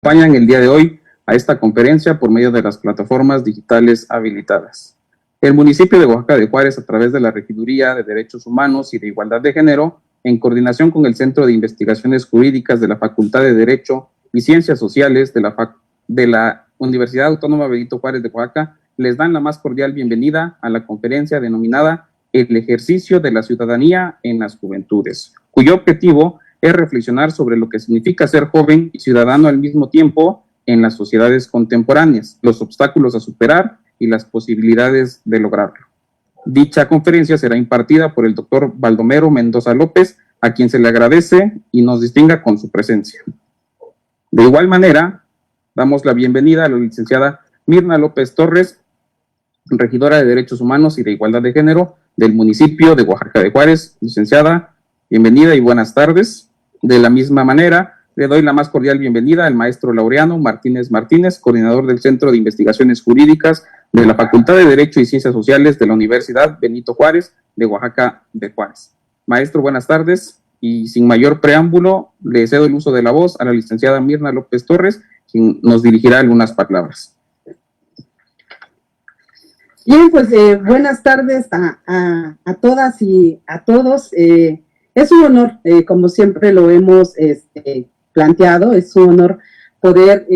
Acompañan el día de hoy a esta conferencia por medio de las plataformas digitales habilitadas. El municipio de Oaxaca de Juárez, a través de la Regiduría de Derechos Humanos y de Igualdad de Género, en coordinación con el Centro de Investigaciones Jurídicas de la Facultad de Derecho y Ciencias Sociales de la Universidad Autónoma Benito Juárez de Oaxaca, les dan la más cordial bienvenida a la conferencia denominada El ejercicio de la ciudadanía en las juventudes, cuyo objetivo es reflexionar sobre lo que significa ser joven y ciudadano al mismo tiempo en las sociedades contemporáneas, los obstáculos a superar y las posibilidades de lograrlo. Dicha conferencia será impartida por el doctor Baldomero Mendoza López, a quien se le agradece y nos distinga con su presencia. De igual manera, damos la bienvenida a la licenciada Mirna López Torres, regidora de Derechos Humanos y de Igualdad de Género del municipio de Oaxaca de Juárez. Licenciada, bienvenida y buenas tardes. De la misma manera, le doy la más cordial bienvenida al maestro Laureano Martínez Martínez, coordinador del Centro de Investigaciones Jurídicas de la Facultad de Derecho y Ciencias Sociales de la Universidad Benito Juárez de Oaxaca de Juárez. Maestro, buenas tardes, y sin mayor preámbulo, le cedo el uso de la voz a la licenciada Mirna López Torres, quien nos dirigirá algunas palabras. Bien, pues buenas tardes a todas y a todos. Es un honor, como siempre lo hemos planteado, es un honor poder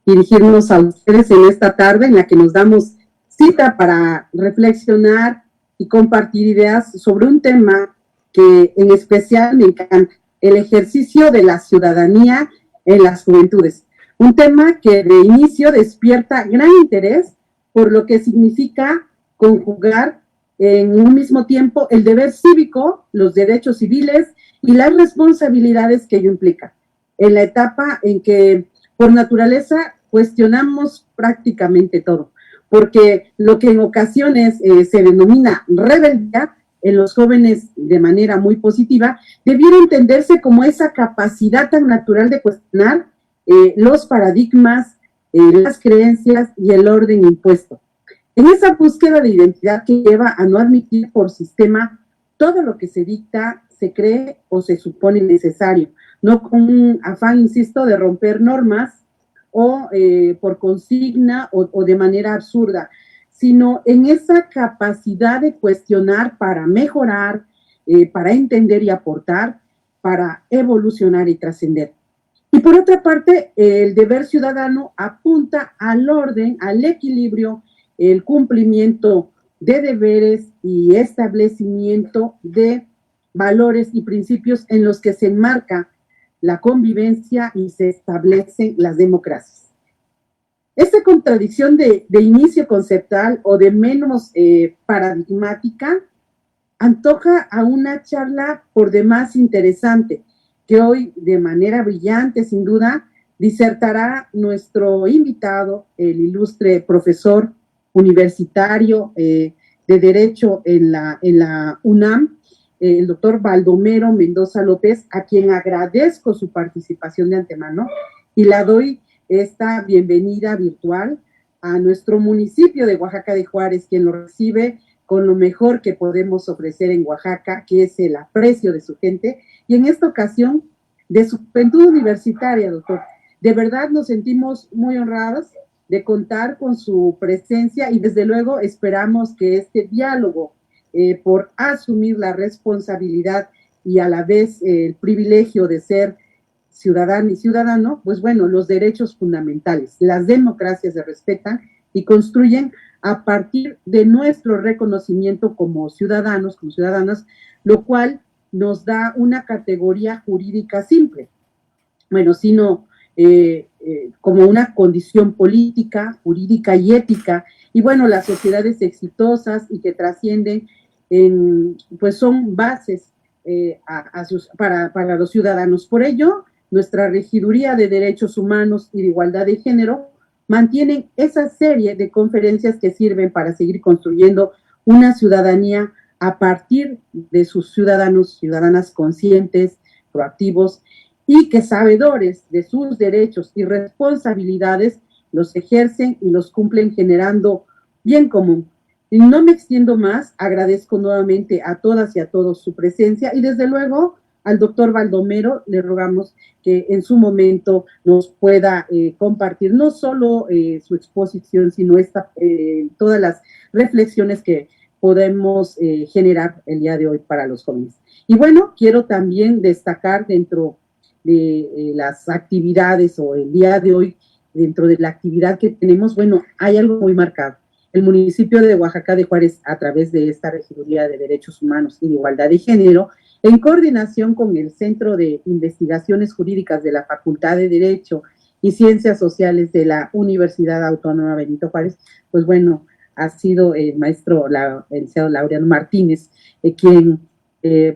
dirigirnos a ustedes en esta tarde en la que nos damos cita para reflexionar y compartir ideas sobre un tema que en especial me encanta, el ejercicio de la ciudadanía en las juventudes. Un tema que de inicio despierta gran interés por lo que significa conjugar en un mismo tiempo el deber cívico, los derechos civiles y las responsabilidades que ello implica. En la etapa en que por naturaleza cuestionamos prácticamente todo, porque lo que en ocasiones se denomina rebeldía en los jóvenes de manera muy positiva, debiera entenderse como esa capacidad tan natural de cuestionar los paradigmas, las creencias y el orden impuesto. En esa búsqueda de identidad que lleva a no admitir por sistema todo lo que se dicta, se cree o se supone necesario, no con un afán, insisto, de romper normas o por consigna o de manera absurda, sino en esa capacidad de cuestionar para mejorar, para entender y aportar, para evolucionar y trascender. Y por otra parte, el deber ciudadano apunta al orden, al equilibrio, el cumplimiento de deberes y establecimiento de valores y principios en los que se enmarca la convivencia y se establecen las democracias. Esta contradicción de inicio conceptual o de menos paradigmática antoja a una charla por demás interesante, que hoy de manera brillante, sin duda, disertará nuestro invitado, el ilustre profesor universitario de Derecho en la UNAM, el doctor Baldomero Mendoza López, a quien agradezco su participación de antemano y le doy esta bienvenida virtual a nuestro municipio de Oaxaca de Juárez, quien lo recibe con lo mejor que podemos ofrecer en Oaxaca, que es el aprecio de su gente, y en esta ocasión de su juventud universitaria, doctor. De verdad nos sentimos muy honrados de contar con su presencia y desde luego esperamos que este diálogo por asumir la responsabilidad y a la vez el privilegio de ser ciudadano y ciudadano, pues bueno, los derechos fundamentales, las democracias se respetan y construyen a partir de nuestro reconocimiento como ciudadanos, como ciudadanas, lo cual nos da una categoría jurídica simple, bueno, sino como una condición política, jurídica y ética, y bueno, las sociedades exitosas y que trascienden, pues son bases para los ciudadanos. Por ello, nuestra Regiduría de Derechos Humanos y de Igualdad de Género mantienen esa serie de conferencias que sirven para seguir construyendo una ciudadanía a partir de sus ciudadanos, ciudadanas conscientes, proactivos y que sabedores de sus derechos y responsabilidades los ejercen y los cumplen generando bien común. Y no me extiendo más, agradezco nuevamente a todas y a todos su presencia y desde luego al doctor Baldomero le rogamos que en su momento nos pueda compartir no solo su exposición, sino todas las reflexiones que podemos generar el día de hoy para los jóvenes. Y bueno, quiero también destacar dentro de las actividades o el día de hoy, dentro de la actividad que tenemos, bueno, hay algo muy marcado. El municipio de Oaxaca de Juárez, a través de esta Regiduría de Derechos Humanos y de Igualdad de Género, en coordinación con el Centro de Investigaciones Jurídicas de la Facultad de Derecho y Ciencias Sociales de la Universidad Autónoma Benito Juárez, pues bueno, ha sido el maestro, el licenciado Laureano Martínez, quien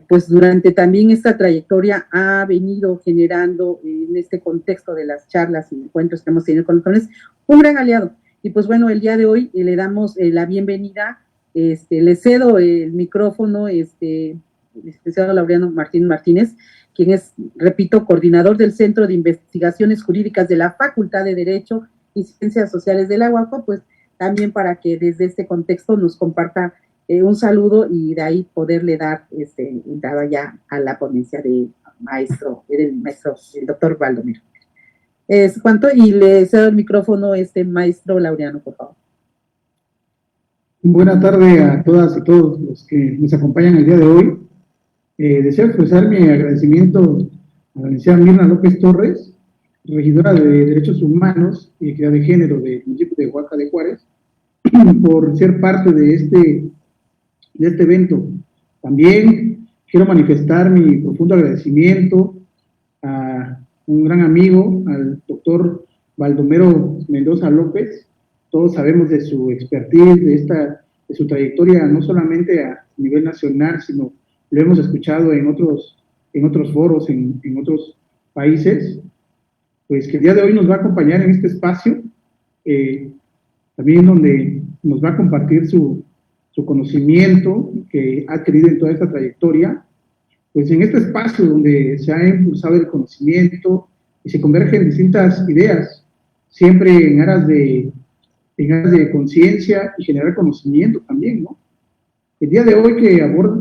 pues durante también esta trayectoria ha venido generando en este contexto de las charlas y encuentros que hemos tenido con los jóvenes, un gran aliado. Y pues bueno, el día de hoy le damos la bienvenida, le cedo el micrófono, licenciado Laureano Martínez, quien es, repito, coordinador del Centro de Investigaciones Jurídicas de la Facultad de Derecho y Ciencias Sociales de la UACO, pues también para que desde este contexto nos comparta un saludo y de ahí poderle dar entrada ya a la ponencia del doctor Baldomero. ¿Cuánto? Y le cedo el micrófono maestro Laureano, por favor. Buenas tardes a todas y todos los que nos acompañan el día de hoy. Deseo expresar mi agradecimiento a la licenciada Mirna López Torres, regidora de Derechos Humanos y Equidad de Género del municipio de Oaxaca de Juárez, por ser parte de este evento. También quiero manifestar mi profundo agradecimiento a un gran amigo, al doctor Baldomero Mendoza López. Todos sabemos de su expertise, de su trayectoria, no solamente a nivel nacional, sino lo hemos escuchado en otros foros, en otros países, pues que el día de hoy nos va a acompañar en este espacio, también donde nos va a compartir su conocimiento que ha adquirido en toda esta trayectoria, pues en este espacio donde se ha impulsado el conocimiento y se convergen distintas ideas, siempre en aras de conciencia y generar conocimiento también, ¿no? El día de hoy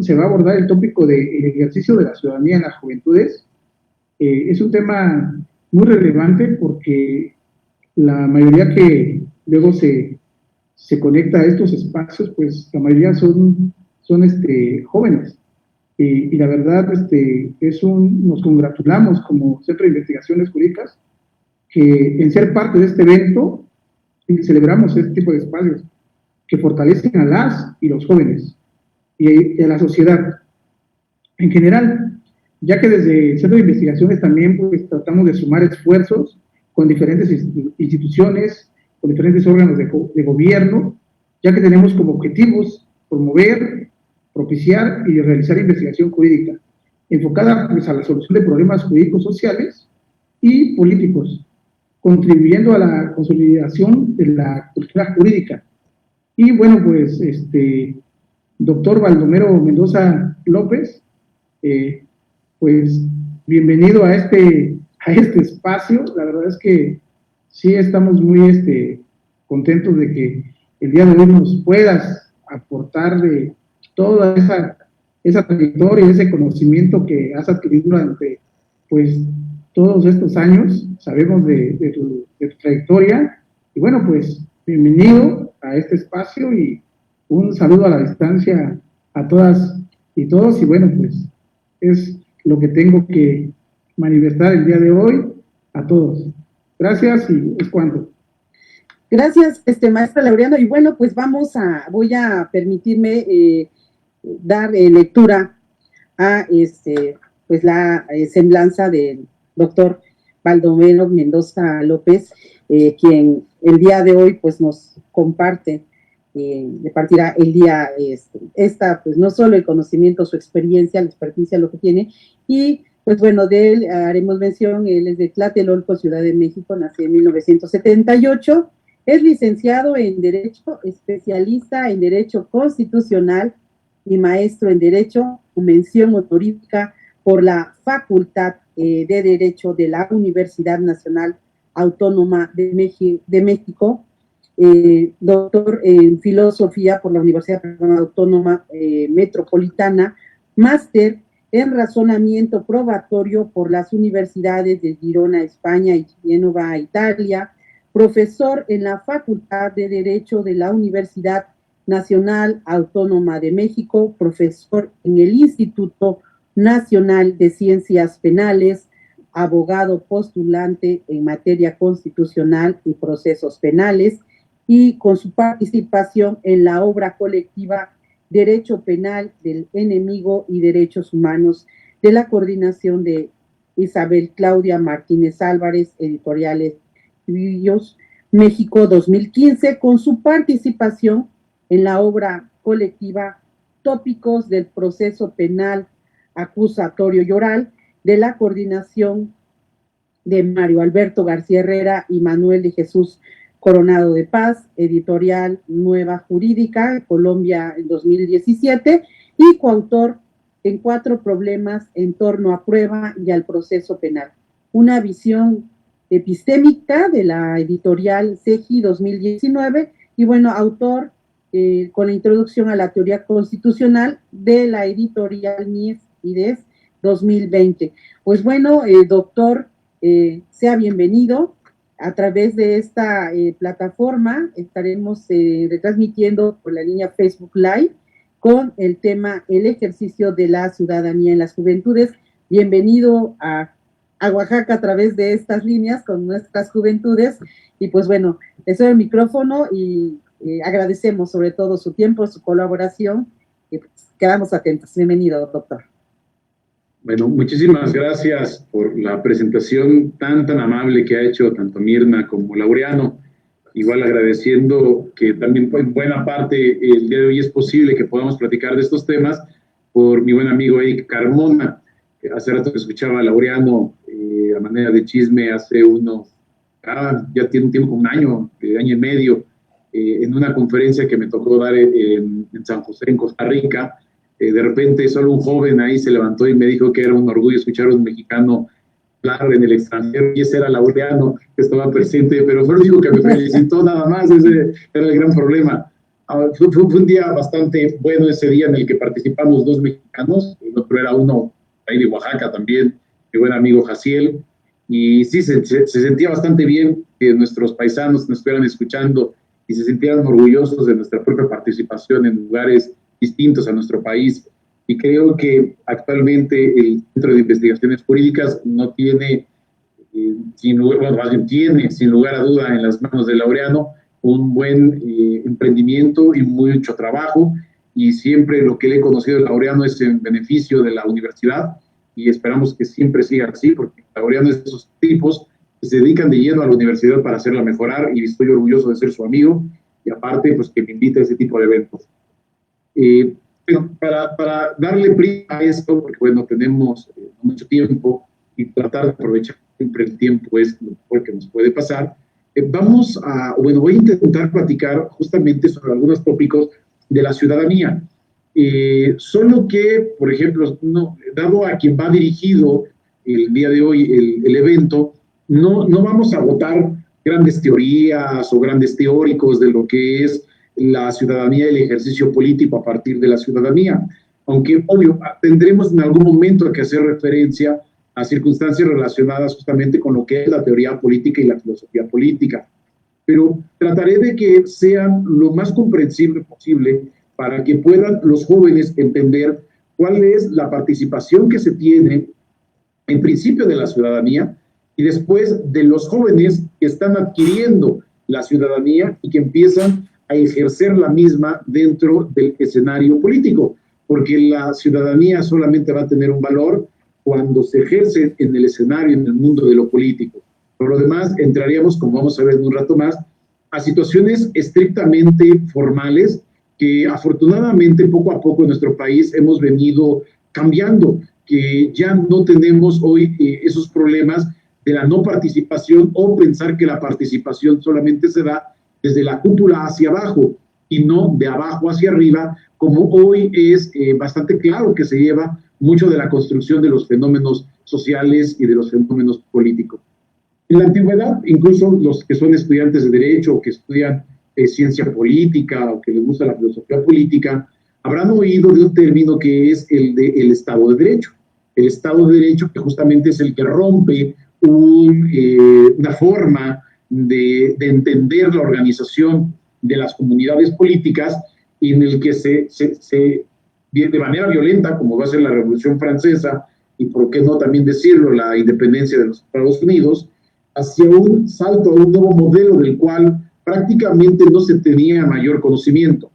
se va a abordar el tópico del ejercicio de la ciudadanía en las juventudes. Es un tema muy relevante porque la mayoría que luego se conecta a estos espacios, pues la mayoría son jóvenes. Y la verdad, nos congratulamos como Centro de Investigaciones Jurídicas que en ser parte de este evento celebramos este tipo de espacios que fortalecen a las y los jóvenes y a la sociedad en general, ya que desde el Centro de Investigaciones también pues tratamos de sumar esfuerzos con diferentes instituciones, con diferentes órganos de gobierno, ya que tenemos como objetivos promover, propiciar y realizar investigación jurídica, enfocada pues, a la solución de problemas jurídicos sociales y políticos, contribuyendo a la consolidación de la cultura jurídica. Y bueno, pues, doctor Baldomero Mendoza López, pues, bienvenido a este espacio. La verdad es que sí estamos muy contentos de que el día de hoy nos puedas aportar de toda esa trayectoria, ese conocimiento que has adquirido durante, pues, todos estos años. Sabemos de tu trayectoria, y bueno, pues, bienvenido a este espacio y un saludo a la distancia a todas y todos, y bueno, pues, es lo que tengo que manifestar el día de hoy a todos. Gracias y es cuanto. Gracias, maestra Laureano, y bueno, pues voy a permitirme dar lectura a pues la semblanza del doctor Baldomero Mendoza López, quien el día de hoy pues nos comparte, le partirá el día pues no solo el conocimiento, su experiencia, la experticia, lo que tiene, y pues bueno, de él haremos mención. Él es de Tlatelolco, Ciudad de México, nació en 1978, es licenciado en Derecho, especialista en Derecho Constitucional y maestro en Derecho, con mención honorífica por la Facultad de Derecho de la Universidad Nacional Autónoma de México, doctor en Filosofía por la Universidad Autónoma Metropolitana, máster en razonamiento probatorio por las universidades de Girona, España, y Génova, Italia, profesor en la Facultad de Derecho de la Universidad Nacional Autónoma de México, profesor en el Instituto Nacional de Ciencias Penales, abogado postulante en materia constitucional y procesos penales, y con su participación en la obra colectiva Derecho Penal del Enemigo y Derechos Humanos de la coordinación de Isabel Claudia Martínez Álvarez, Editoriales Civillos, México 2015, con su participación en la obra colectiva Tópicos del Proceso Penal Acusatorio y Oral de la coordinación de Mario Alberto García Herrera y Manuel de Jesús Coronado de Paz, Editorial Nueva Jurídica, Colombia, en 2017, y coautor en 4 problemas en torno a prueba y al proceso penal. Una visión epistémica de la editorial CEGI 2019, y bueno, autor con la introducción a la teoría constitucional de la editorial Mies IDES 2020. Pues bueno, doctor, sea bienvenido. A través de esta plataforma estaremos retransmitiendo por la línea Facebook Live con el tema el ejercicio de la ciudadanía en las juventudes. Bienvenido a Oaxaca a través de estas líneas con nuestras juventudes. Y pues bueno, les doy el micrófono y agradecemos sobre todo su tiempo, su colaboración, y pues quedamos atentos. Bienvenido, doctor. Bueno, muchísimas gracias por la presentación tan amable que ha hecho tanto Mirna como Laureano. Igual agradeciendo que también en buena parte el día de hoy es posible que podamos platicar de estos temas por mi buen amigo Eric Carmona. Hace rato que escuchaba a Laureano a manera de chisme hace ya tiene un tiempo, un año y medio, en una conferencia que me tocó dar en San José, en Costa Rica. De repente solo un joven ahí se levantó y me dijo que era un orgullo escuchar a un mexicano hablar en el extranjero, y ese era Laureano, que estaba presente, pero fue lo único que me felicitó nada más. Ese era el gran problema. Fue un día bastante bueno ese día en el que participamos 2 mexicanos, el otro era uno ahí de Oaxaca también, mi buen amigo Jaciel, y sí, se sentía bastante bien que nuestros paisanos nos estuvieran escuchando y se sintieran orgullosos de nuestra propia participación en lugares distintos a nuestro país. Y creo que actualmente el Centro de Investigaciones Jurídicas no tiene, sin lugar a duda en las manos de Laureano, un buen emprendimiento y mucho trabajo, y siempre lo que le he conocido de Laureano es en beneficio de la universidad, y esperamos que siempre siga así, porque Laureano es de esos tipos que se dedican de lleno a la universidad para hacerla mejorar, y estoy orgulloso de ser su amigo, y aparte, pues que me invita a ese tipo de eventos. Para darle prisa a esto, porque bueno, tenemos mucho tiempo y tratar de aprovechar siempre el tiempo es lo mejor que nos puede pasar, voy a intentar platicar justamente sobre algunos tópicos de la ciudadanía. Solo que, por ejemplo, dado a quien va dirigido el día de hoy el evento, no vamos a votar grandes teorías o grandes teóricos de lo que es la ciudadanía y el ejercicio político a partir de la ciudadanía, aunque obvio tendremos en algún momento que hacer referencia a circunstancias relacionadas justamente con lo que es la teoría política y la filosofía política, pero trataré de que sean lo más comprensible posible para que puedan los jóvenes entender cuál es la participación que se tiene en principio de la ciudadanía y después de los jóvenes que están adquiriendo la ciudadanía y que empiezan a ejercer la misma dentro del escenario político, porque la ciudadanía solamente va a tener un valor cuando se ejerce en el escenario, en el mundo de lo político. Por lo demás, entraríamos, como vamos a ver en un rato más, a situaciones estrictamente formales que afortunadamente poco a poco en nuestro país hemos venido cambiando, que ya no tenemos hoy esos problemas de la no participación o pensar que la participación solamente se da desde la cúpula hacia abajo y no de abajo hacia arriba, como hoy es bastante claro que se lleva mucho de la construcción de los fenómenos sociales y de los fenómenos políticos. En la antigüedad, incluso los que son estudiantes de Derecho o que estudian ciencia política o que les gusta la filosofía política, habrán oído de un término que es el de el Estado de Derecho. El Estado de Derecho, que justamente es el que rompe una forma de entender la organización de las comunidades políticas, y en el que de manera violenta, como va a ser la Revolución Francesa, y por qué no también decirlo, la independencia de los Estados Unidos, hacia un salto a un nuevo modelo del cual prácticamente no se tenía mayor conocimiento.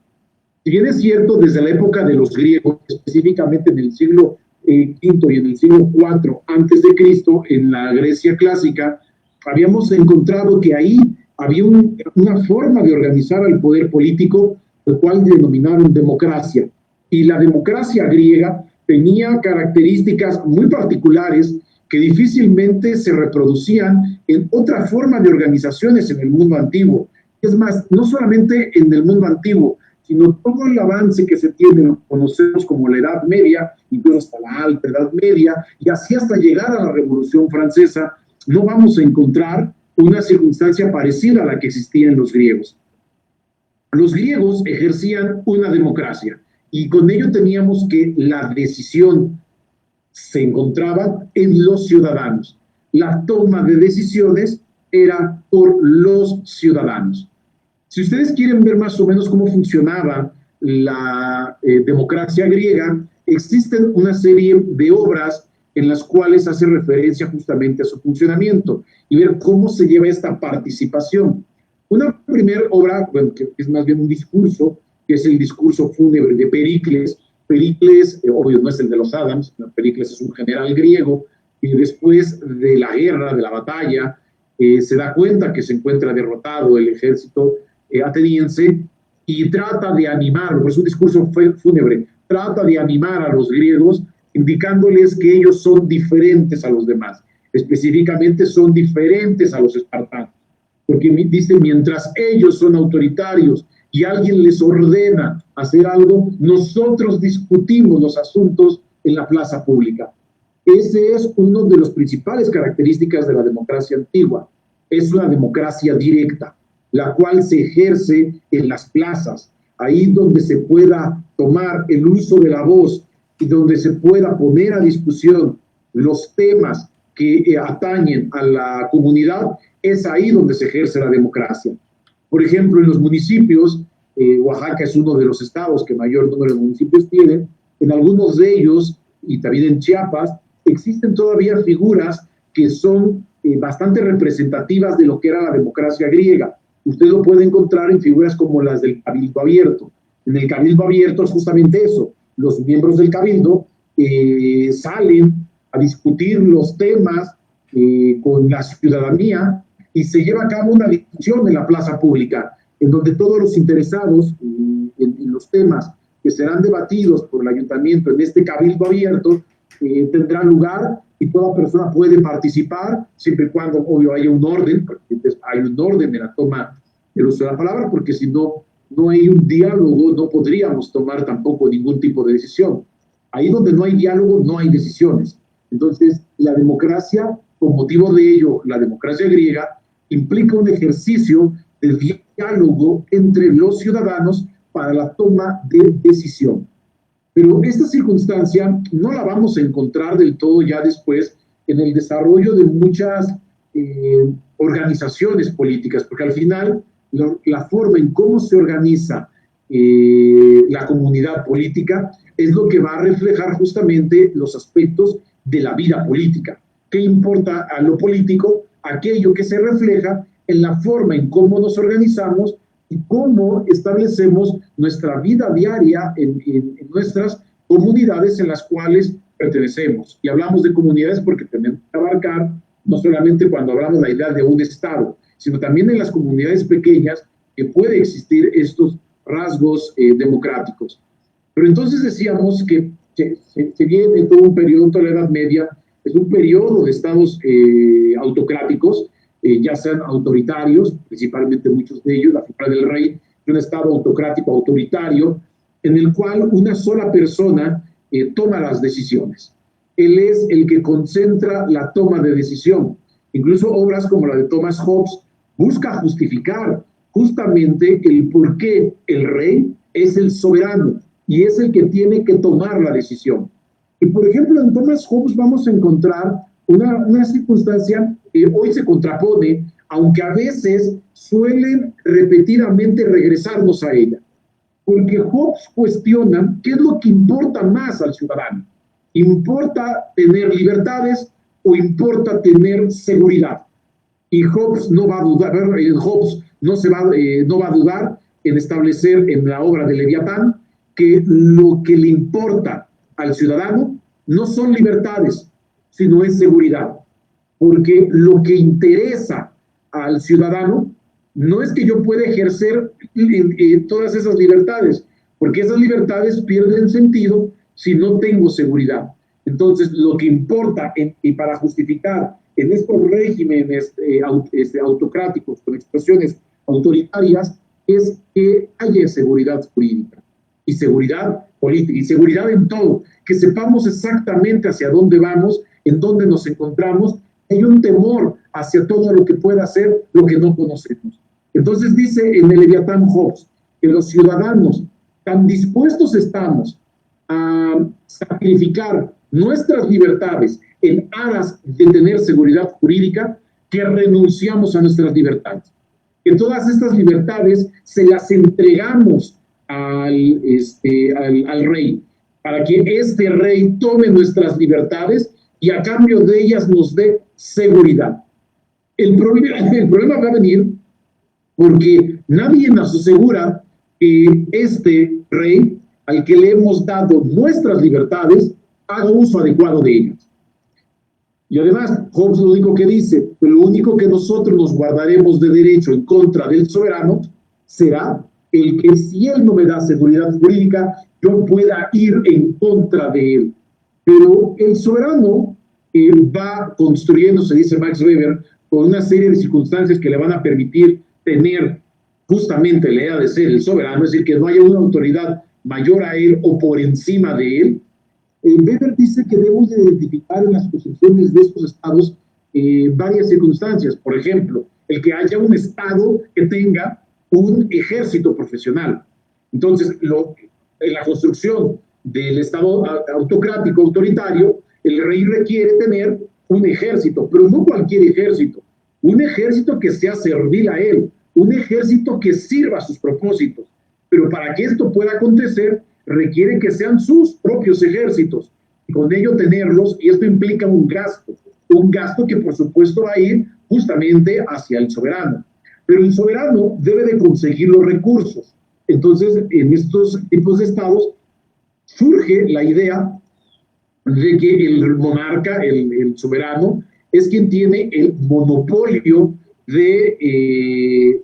Si bien es cierto, desde la época de los griegos, específicamente en el siglo V y en el siglo IV antes de Cristo, en la Grecia clásica, habíamos encontrado que ahí había una forma de organizar el poder político, el cual denominaron democracia. Y la democracia griega tenía características muy particulares que difícilmente se reproducían en otra forma de organizaciones en el mundo antiguo. Es más, no solamente en el mundo antiguo, sino todo el avance que se tiene, lo conocemos como la Edad Media, incluso hasta la Alta Edad Media, y así hasta llegar a la Revolución Francesa, no vamos a encontrar una circunstancia parecida a la que existía en los griegos. Los griegos ejercían una democracia, y con ello teníamos que la decisión se encontraba en los ciudadanos. La toma de decisiones era por los ciudadanos. Si ustedes quieren ver más o menos cómo funcionaba la democracia griega, existen una serie de obras en las cuales hace referencia justamente a su funcionamiento y ver cómo se lleva esta participación. Una primera obra, bueno, que es más bien un discurso, que es el discurso fúnebre de Pericles. Pericles, obvio, no es el de los Adams, Pericles es un general griego, y después de la guerra, de la batalla, se da cuenta que se encuentra derrotado el ejército ateniense y trata de animar, es un discurso fúnebre, trata de animar a los griegos, indicándoles que ellos son diferentes a los demás, específicamente son diferentes a los espartanos, porque dice, mientras ellos son autoritarios y alguien les ordena hacer algo, nosotros discutimos los asuntos en la plaza pública. Ese es uno de las principales características de la democracia antigua. Es una democracia directa, la cual se ejerce en las plazas, ahí donde se pueda tomar el uso de la voz y donde se pueda poner a discusión los temas que atañen a la comunidad, es ahí donde se ejerce la democracia. Por ejemplo, en los municipios, Oaxaca es uno de los estados que mayor número de municipios tiene, en algunos de ellos, y también en Chiapas, existen todavía figuras que son bastante representativas de lo que era la democracia griega. Usted lo puede encontrar en figuras como las del Cabildo Abierto. En el Cabildo Abierto es justamente eso. Los miembros del Cabildo salen a discutir los temas con la ciudadanía y se lleva a cabo una discusión en la plaza pública, en donde todos los interesados en los temas que serán debatidos por el ayuntamiento en este Cabildo Abierto tendrán lugar y toda persona puede participar, siempre y cuando, obvio, haya un orden, porque hay un orden en la toma del uso de la palabra, porque si no, no hay un diálogo, no podríamos tomar tampoco ningún tipo de decisión. Ahí donde no hay diálogo, no hay decisiones. Entonces, la democracia, con motivo de ello, la democracia griega, implica un ejercicio de diálogo entre los ciudadanos para la toma de decisión. Pero esta circunstancia no la vamos a encontrar del todo ya después en el desarrollo de muchas organizaciones políticas, porque al final la forma en cómo se organiza la comunidad política es lo que va a reflejar justamente los aspectos de la vida política. ¿Qué importa a lo político? Aquello que se refleja en la forma en cómo nos organizamos y cómo establecemos nuestra vida diaria en nuestras comunidades en las cuales pertenecemos. Y hablamos de comunidades porque tenemos que abarcar no solamente cuando hablamos de la idea de un Estado, sino también en las comunidades pequeñas que puede existir estos rasgos democráticos. Pero entonces decíamos que se viene todo un periodo de la Edad Media, es un periodo de estados autocráticos, ya sean autoritarios, principalmente muchos de ellos, la figura del rey, de un estado autocrático autoritario, en el cual una sola persona toma las decisiones. Él es el que concentra la toma de decisión. Incluso obras como la de Thomas Hobbes busca justificar justamente el por qué el rey es el soberano, y es el que tiene que tomar la decisión. Y por ejemplo, en Thomas Hobbes vamos a encontrar una circunstancia que hoy se contrapone, aunque a veces suelen repetidamente regresarnos a ella. Porque Hobbes cuestiona qué es lo que importa más al ciudadano. ¿Importa tener libertades o importa tener seguridad? Y Hobbes no va a dudar, Hobbes no va a dudar en establecer en la obra de Leviatán que lo que le importa al ciudadano no son libertades, sino es seguridad. Porque lo que interesa al ciudadano no es que yo pueda ejercer todas esas libertades, porque esas libertades pierden sentido si no tengo seguridad. Entonces, lo que importa, y para justificar en estos regímenes autocráticos con expresiones autoritarias, es que haya seguridad jurídica y seguridad política y seguridad en todo, que sepamos exactamente hacia dónde vamos, en dónde nos encontramos. Hay un temor hacia todo lo que pueda ser lo que no conocemos. Entonces dice en el Leviatán Hobbes que los ciudadanos tan dispuestos estamos a sacrificar nuestras libertades en aras de tener seguridad jurídica que renunciamos a nuestras libertades. Que todas estas libertades se las entregamos al rey, para que este rey tome nuestras libertades y a cambio de ellas nos dé seguridad. El problema va a venir porque nadie nos asegura que este rey, al que le hemos dado nuestras libertades, haga uso adecuado de ellas. Y además, Hobbes lo único que dice, lo único que nosotros nos guardaremos de derecho en contra del soberano será el que si él no me da seguridad jurídica, yo pueda ir en contra de él. Pero el soberano va construyéndose, dice Max Weber, con una serie de circunstancias que le van a permitir tener justamente la idea de ser el soberano, es decir, que no haya una autoridad mayor a él o por encima de él. Weber dice que debemos de identificar en las construcciones de estos estados varias circunstancias. Por ejemplo, el que haya un estado que tenga un ejército profesional. Entonces, en la construcción del estado autocrático, autoritario, el rey requiere tener un ejército, pero no cualquier ejército, un ejército que sea servil a él, un ejército que sirva a sus propósitos. Pero para que esto pueda acontecer, requiere que sean sus propios ejércitos, y con ello tenerlos, y esto implica un gasto que por supuesto va a ir justamente hacia el soberano. Pero el soberano debe de conseguir los recursos. Entonces, en estos tipos de estados, surge la idea de que el monarca, el soberano, es quien tiene el monopolio de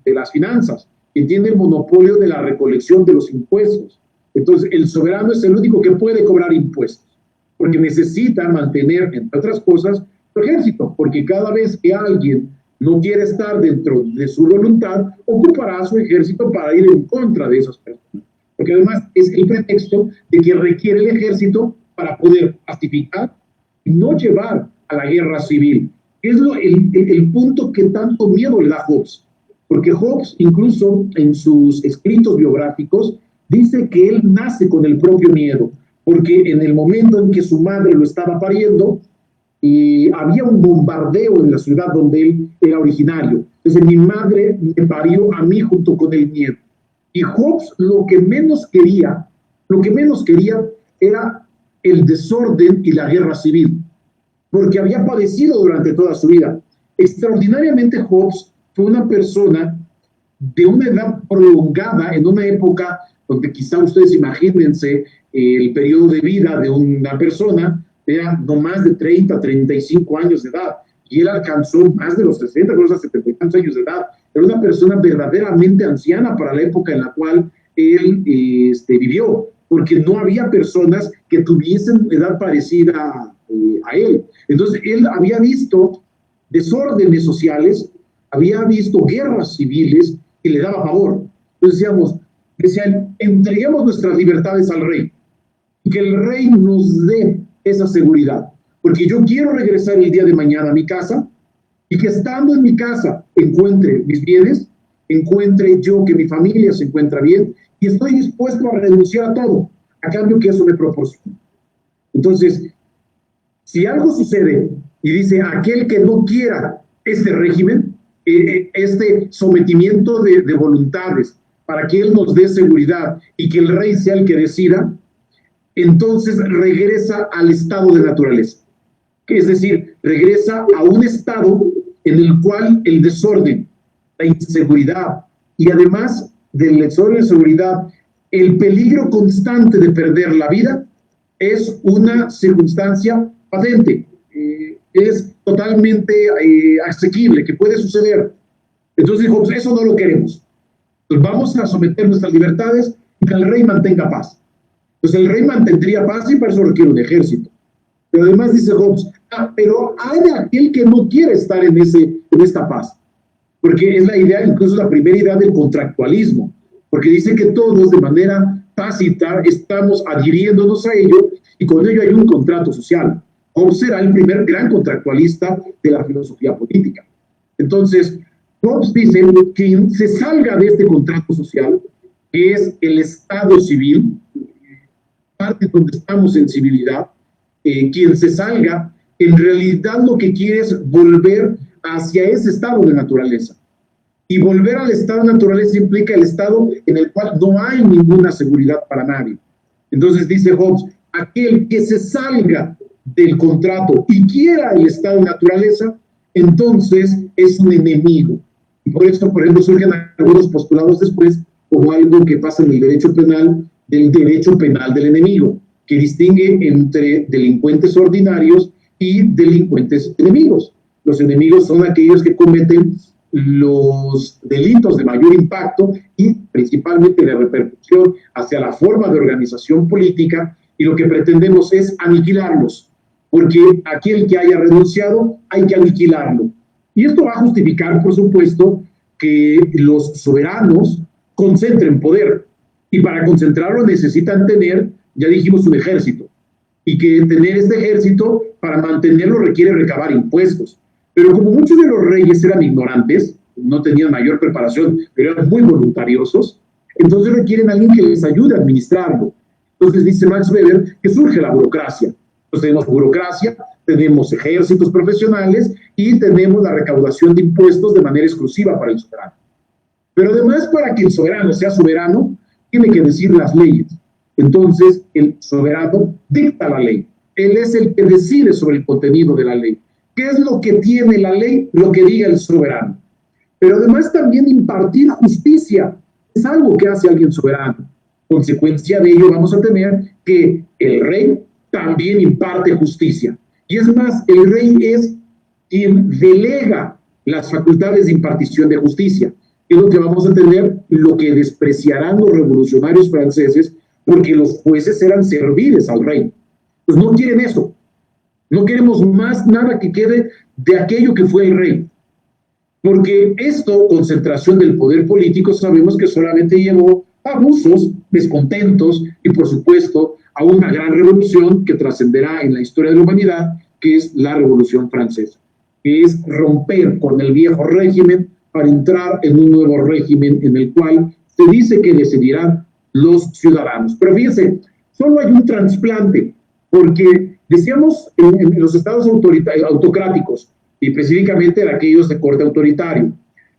las finanzas, quien tiene el monopolio de la recolección de los impuestos. Entonces, el soberano es el único que puede cobrar impuestos, porque necesita mantener, entre otras cosas, su ejército, porque cada vez que alguien no quiere estar dentro de su voluntad, ocupará su ejército para ir en contra de esas personas. Porque además es el pretexto de que requiere el ejército para poder pacificar y no llevar a la guerra civil. Es el punto que tanto miedo le da a Hobbes. Porque Hobbes, incluso en sus escritos biográficos, dice que él nace con el propio miedo. Porque en el momento en que su madre lo estaba pariendo, había un bombardeo en la ciudad donde él era originario. Entonces mi madre me parió a mí junto con el miedo. Y Hobbes lo que menos quería era el desorden y la guerra civil, porque había padecido durante toda su vida. Extraordinariamente Hobbes fue una persona de una edad prolongada, en una época donde quizá ustedes imagínense el periodo de vida de una persona, era no más de 30, 35 años de edad, y él alcanzó más de los 60, creo que 70 y tantos años de edad. Era una persona verdaderamente anciana para la época en la cual él vivió, porque no había personas que tuviesen edad parecida a él. Entonces, él había visto desórdenes sociales, había visto guerras civiles y le daba pavor. Entonces decían, entreguemos nuestras libertades al rey y que el rey nos dé esa seguridad, porque yo quiero regresar el día de mañana a mi casa y que estando en mi casa encuentre mis bienes, encuentre yo que mi familia se encuentra bien y estoy dispuesto a renunciar a todo, a cambio que eso me proporcione. Entonces, si algo sucede y dice aquel que no quiera este régimen, este sometimiento de voluntades para que él nos dé seguridad y que el rey sea el que decida, entonces regresa al estado de naturaleza. Es decir, regresa a un estado en el cual el desorden, la inseguridad y además del desorden y la inseguridad, el peligro constante de perder la vida es una circunstancia patente, es totalmente asequible, que puede suceder. Entonces dijo, pues eso no lo queremos. Pues vamos a someter nuestras libertades y que el rey mantenga paz. Pues el rey mantendría paz y para eso requiere un ejército. Pero además dice Hobbes, pero hay de aquel que no quiere estar en esta paz. Porque es la idea, incluso la primera idea del contractualismo. Porque dice que todos de manera tácita estamos adhiriéndonos a ello y con ello hay un contrato social. Hobbes será el primer gran contractualista de la filosofía política. Entonces, Hobbes dice que se salga de este contrato social, que es el estado civil, parte donde estamos en civilidad, quien se salga, en realidad lo que quiere es volver hacia ese estado de naturaleza. Y volver al estado de naturaleza implica el estado en el cual no hay ninguna seguridad para nadie. Entonces dice Hobbes, aquel que se salga del contrato y quiera el estado de naturaleza, entonces es un enemigo. Y por esto, por ejemplo, surgen algunos postulados después como algo que pasa en el derecho penal, del derecho penal del enemigo, que distingue entre delincuentes ordinarios y delincuentes enemigos. Los enemigos son aquellos que cometen los delitos de mayor impacto y principalmente de repercusión hacia la forma de organización política, y lo que pretendemos es aniquilarlos, porque aquel que haya renunciado hay que aniquilarlo. Y esto va a justificar, por supuesto, que los soberanos concentren poder, y para concentrarlo necesitan tener, ya dijimos, un ejército, y que tener este ejército, para mantenerlo, requiere recabar impuestos. Pero como muchos de los reyes eran ignorantes, no tenían mayor preparación, pero eran muy voluntariosos, entonces requieren a alguien que les ayude a administrarlo. Entonces dice Max Weber que surge la burocracia. Entonces tenemos burocracia, tenemos ejércitos profesionales y tenemos la recaudación de impuestos de manera exclusiva para el soberano. Pero además, para que el soberano sea soberano, tiene que decir las leyes. Entonces el soberano dicta la ley. Él es el que decide sobre el contenido de la ley. ¿Qué es lo que tiene la ley? Lo que diga el soberano. Pero además también impartir justicia es algo que hace alguien soberano. Consecuencia de ello vamos a tener que el rey también imparte justicia. Y es más, el rey es quien delega las facultades de impartición de justicia. Es lo que vamos a tener, lo que despreciarán los revolucionarios franceses, porque los jueces eran serviles al rey. Pues no quieren eso. No queremos más nada que quede de aquello que fue el rey. Porque esto, concentración del poder político, sabemos que solamente llevó a abusos, descontentos y, por supuesto, a una gran revolución que trascenderá en la historia de la humanidad, que es la Revolución Francesa, que es romper con el viejo régimen para entrar en un nuevo régimen en el cual se dice que decidirán los ciudadanos. Pero fíjense, solo hay un trasplante, porque decíamos en los estados autocráticos, y específicamente en aquellos de corte autoritario,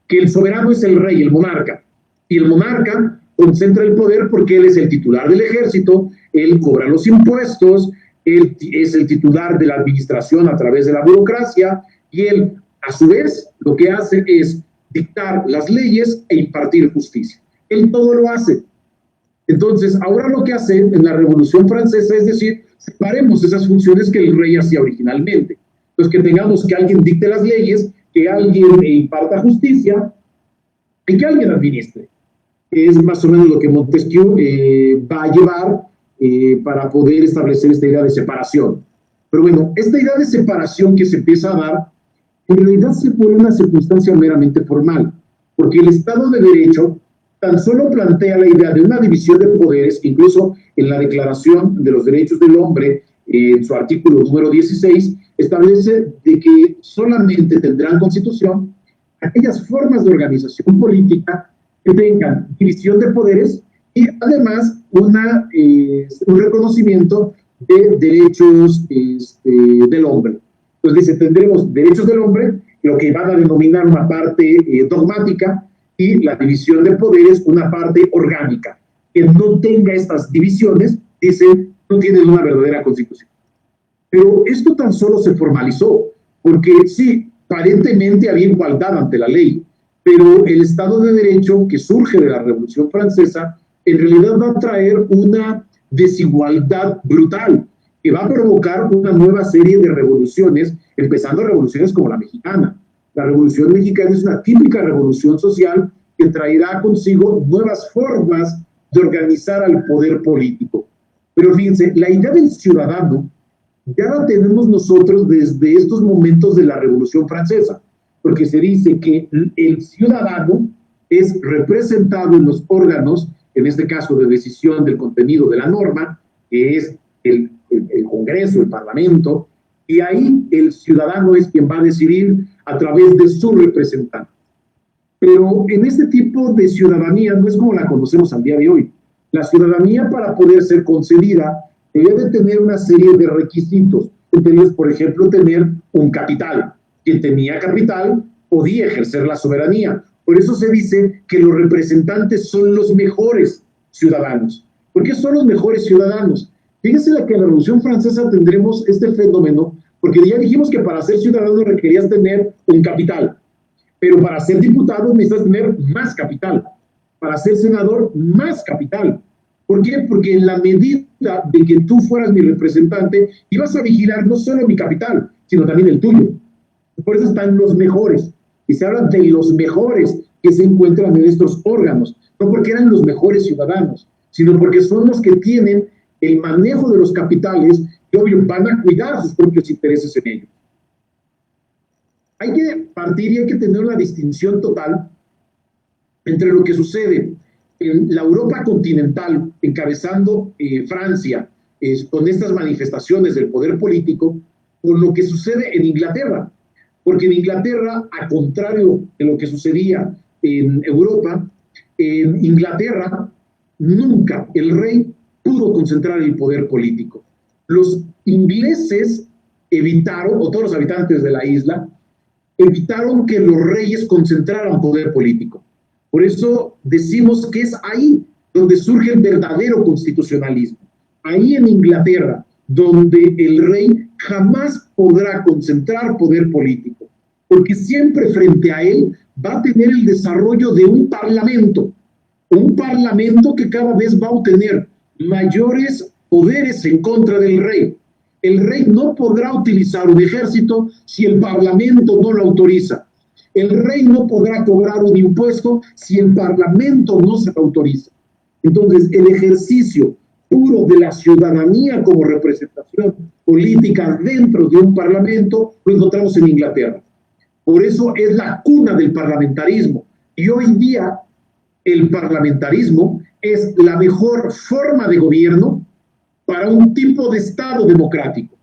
que el soberano es el rey, el monarca, y el monarca concentra el poder porque él es el titular del ejército, él cobra los impuestos, él es el titular de la administración a través de la burocracia, y él, a su vez, lo que hace es dictar las leyes e impartir justicia. Él todo lo hace. Entonces, ahora lo que hace en la Revolución Francesa es decir, separemos esas funciones que el rey hacía originalmente. Entonces, que tengamos que alguien dicte las leyes, que alguien imparta justicia y que alguien administre. Es más o menos lo que Montesquieu va a llevar para poder establecer esta idea de separación. Pero bueno, esta idea de separación que se empieza a dar, en realidad se pone una circunstancia meramente formal, porque el Estado de Derecho tan solo plantea la idea de una división de poderes, incluso en la Declaración de los Derechos del Hombre, en su artículo número 16, establece de que solamente tendrán constitución aquellas formas de organización política que tengan división de poderes y además un reconocimiento de derechos del hombre. Entonces dice, tendremos derechos del hombre, lo que van a denominar una parte dogmática, y la división de poderes una parte orgánica. Que no tenga estas divisiones, dice, no tiene una verdadera constitución. Pero esto tan solo se formalizó, porque sí, aparentemente había igualdad ante la ley, pero el Estado de Derecho que surge de la Revolución Francesa, en realidad va a traer una desigualdad brutal, que va a provocar una nueva serie de revoluciones, empezando revoluciones como la mexicana. La Revolución Mexicana es una típica revolución social que traerá consigo nuevas formas de organizar al poder político. Pero fíjense, la idea del ciudadano ya la tenemos nosotros desde estos momentos de la Revolución Francesa, porque se dice que el ciudadano es representado en los órganos, en este caso de decisión del contenido de la norma, que es el Congreso, el Parlamento, y ahí el ciudadano es quien va a decidir a través de su representante. Pero en este tipo de ciudadanía no es como la conocemos al día de hoy. La ciudadanía, para poder ser concedida, debe de tener una serie de requisitos. Entre ellos, por ejemplo, tener un capital. Quien tenía capital podía ejercer la soberanía. Por eso se dice que los representantes son los mejores ciudadanos. ¿Por qué son los mejores ciudadanos? Fíjense que en la Revolución Francesa tendremos este fenómeno, porque ya dijimos que para ser ciudadano requerías tener un capital, pero para ser diputado necesitas tener más capital, para ser senador más capital. ¿Por qué? Porque en la medida de que tú fueras mi representante, ibas a vigilar no solo mi capital, sino también el tuyo. Por eso están los mejores, y se habla de los mejores que se encuentran en estos órganos, no porque eran los mejores ciudadanos, sino porque son los que tienen el manejo de los capitales y obvio van a cuidar sus propios intereses en ellos. Hay que partir y hay que tener una distinción total entre lo que sucede en la Europa continental, encabezando Francia, con estas manifestaciones del poder político, con lo que sucede en Inglaterra. Porque en Inglaterra, a contrario de lo que sucedía en Europa, en Inglaterra nunca el rey pudo concentrar el poder político. Los ingleses evitaron, o todos los habitantes de la isla, evitaron que los reyes concentraran poder político. Por eso decimos que es ahí donde surge el verdadero constitucionalismo. Ahí en Inglaterra, donde el rey jamás podrá concentrar poder político, porque siempre frente a él va a tener el desarrollo de un parlamento que cada vez va a obtener mayores poderes en contra del rey. El rey no podrá utilizar un ejército si el parlamento no lo autoriza. El rey no podrá cobrar un impuesto si el parlamento no se lo autoriza. Entonces, el ejercicio puro de la ciudadanía como representación política dentro de un parlamento lo encontramos en Inglaterra. Por eso es la cuna del parlamentarismo. Y hoy día el parlamentarismo es la mejor forma de gobierno para un tipo de Estado democrático,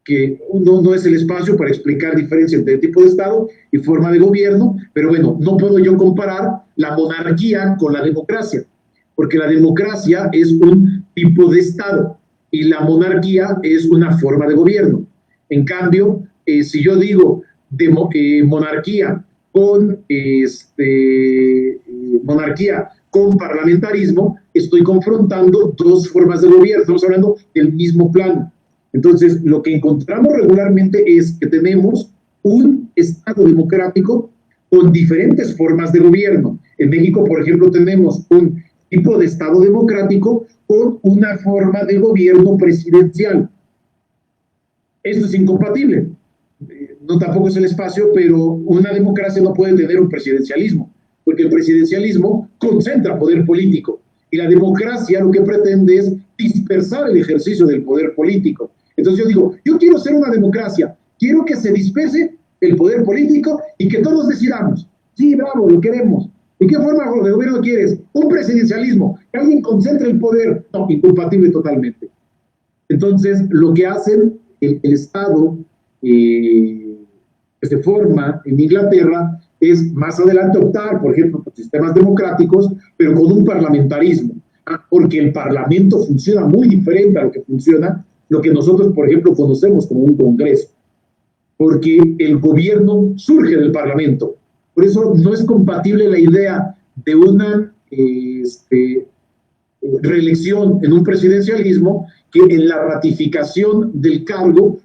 que no es el espacio para explicar diferencia entre tipo de Estado y forma de gobierno, pero bueno, no puedo yo comparar la monarquía con la democracia, porque la democracia es un tipo de Estado y la monarquía es una forma de gobierno. En cambio, si yo digo monarquía con parlamentarismo, estoy confrontando dos formas de gobierno, estamos hablando del mismo plano. Entonces, lo que encontramos regularmente es que tenemos un Estado democrático con diferentes formas de gobierno. En México, por ejemplo, tenemos un tipo de Estado democrático con una forma de gobierno presidencial. Esto es incompatible. No tampoco es el espacio, pero una democracia no puede tener un presidencialismo, porque el presidencialismo concentra poder político y la democracia lo que pretende es dispersar el ejercicio del poder político. Entonces yo digo, yo quiero ser una democracia, quiero que se disperse el poder político y que todos decidamos. Sí, bravo, lo queremos. ¿Y qué forma de gobierno quieres? Un presidencialismo, que alguien concentre el poder. No, incompatible totalmente. Entonces, lo que hacen el Estado que se forma en Inglaterra es más adelante optar, por ejemplo, por sistemas democráticos, pero con un parlamentarismo. porque el Parlamento funciona muy diferente a lo que funciona lo que nosotros, por ejemplo, conocemos como un Congreso, porque el gobierno surge del Parlamento. Por eso no es compatible la idea de una reelección en un presidencialismo que en la ratificación del cargo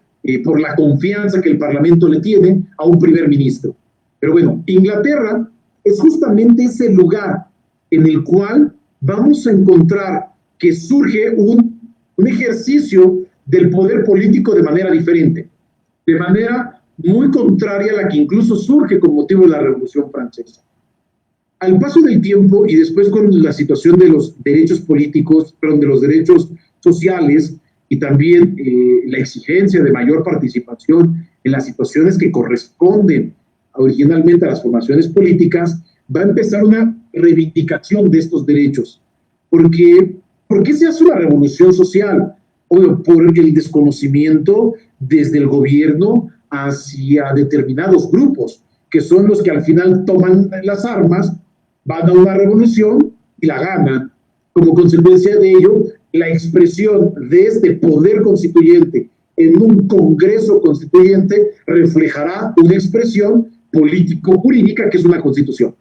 por la confianza que el Parlamento le tiene a un primer ministro. Pero bueno, Inglaterra es justamente ese lugar en el cual vamos a encontrar que surge un ejercicio del poder político de manera diferente, de manera muy contraria a la que incluso surge con motivo de la Revolución Francesa. Al paso del tiempo y después con la situación de los derechos políticos, perdón, de los derechos sociales y también la exigencia de mayor participación en las situaciones que corresponden originalmente a las formaciones políticas, va a empezar una reivindicación de estos derechos. ¿Por qué se hace una revolución social? Bueno, por el desconocimiento desde el gobierno hacia determinados grupos, que son los que al final toman las armas, van a una revolución y la ganan. Como consecuencia de ello, la expresión de este poder constituyente en un Congreso constituyente reflejará una expresión político-jurídica que es una constitución.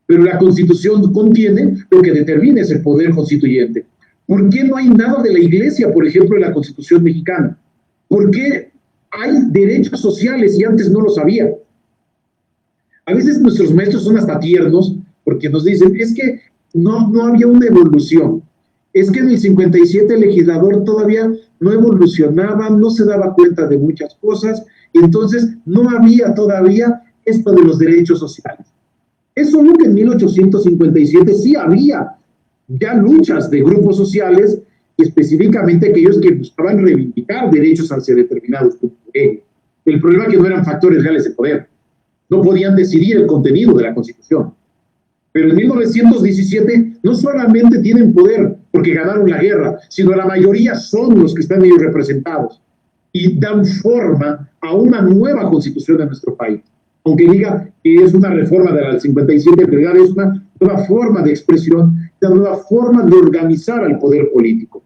Pero la constitución contiene lo que determina ese poder constituyente. ¿Por qué no hay nada de la Iglesia, por ejemplo, en la Constitución mexicana? ¿Por qué hay derechos sociales y antes no los había? A veces nuestros maestros son hasta tiernos porque nos dicen, es que no había una evolución. Es que en el 57 el legislador todavía no evolucionaba, no se daba cuenta de muchas cosas, y entonces no había todavía esto de los derechos sociales. Es solo que en 1857 sí había ya luchas de grupos sociales, específicamente aquellos que buscaban reivindicar derechos hacia determinados grupos. El problema es que no eran factores reales de poder, no podían decidir el contenido de la Constitución. Pero en 1917 no solamente tienen poder porque ganaron la guerra, sino la mayoría son los que están ellos representados y dan forma a una nueva Constitución de nuestro país. Aunque diga que es una reforma del 57, en realidad es una nueva forma de expresión, una nueva forma de organizar al poder político.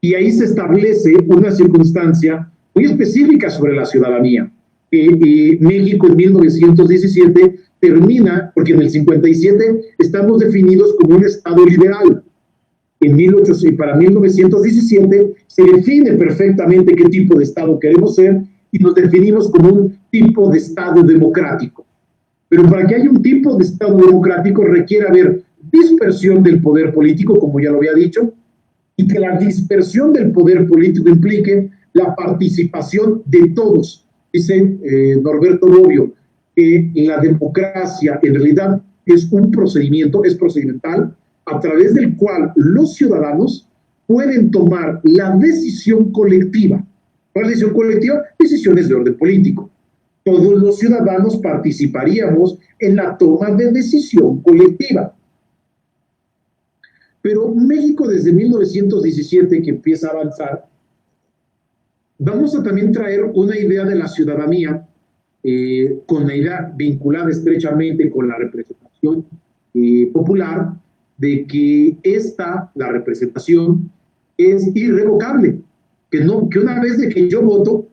Y ahí se establece una circunstancia muy específica sobre la ciudadanía. México en 1917 termina, porque en el 57 estamos definidos como un Estado liberal. Para 1917 se define perfectamente qué tipo de Estado queremos ser y nos definimos como un tipo de Estado democrático. Pero para que haya un tipo de Estado democrático requiere haber dispersión del poder político, como ya lo había dicho, y que la dispersión del poder político implique la participación de todos. Dice Norberto Bobbio que la democracia en realidad es un procedimiento, es procedimental, a través del cual los ciudadanos pueden tomar la decisión colectiva. ¿Cuál es la decisión colectiva? Decisiones de orden político. Todos los ciudadanos participaríamos en la toma de decisión colectiva. Pero México desde 1917 que empieza a avanzar, vamos a también traer una idea de la ciudadanía con la idea vinculada estrechamente con la representación popular, de que la representación es irrevocable, que una vez de que yo voto,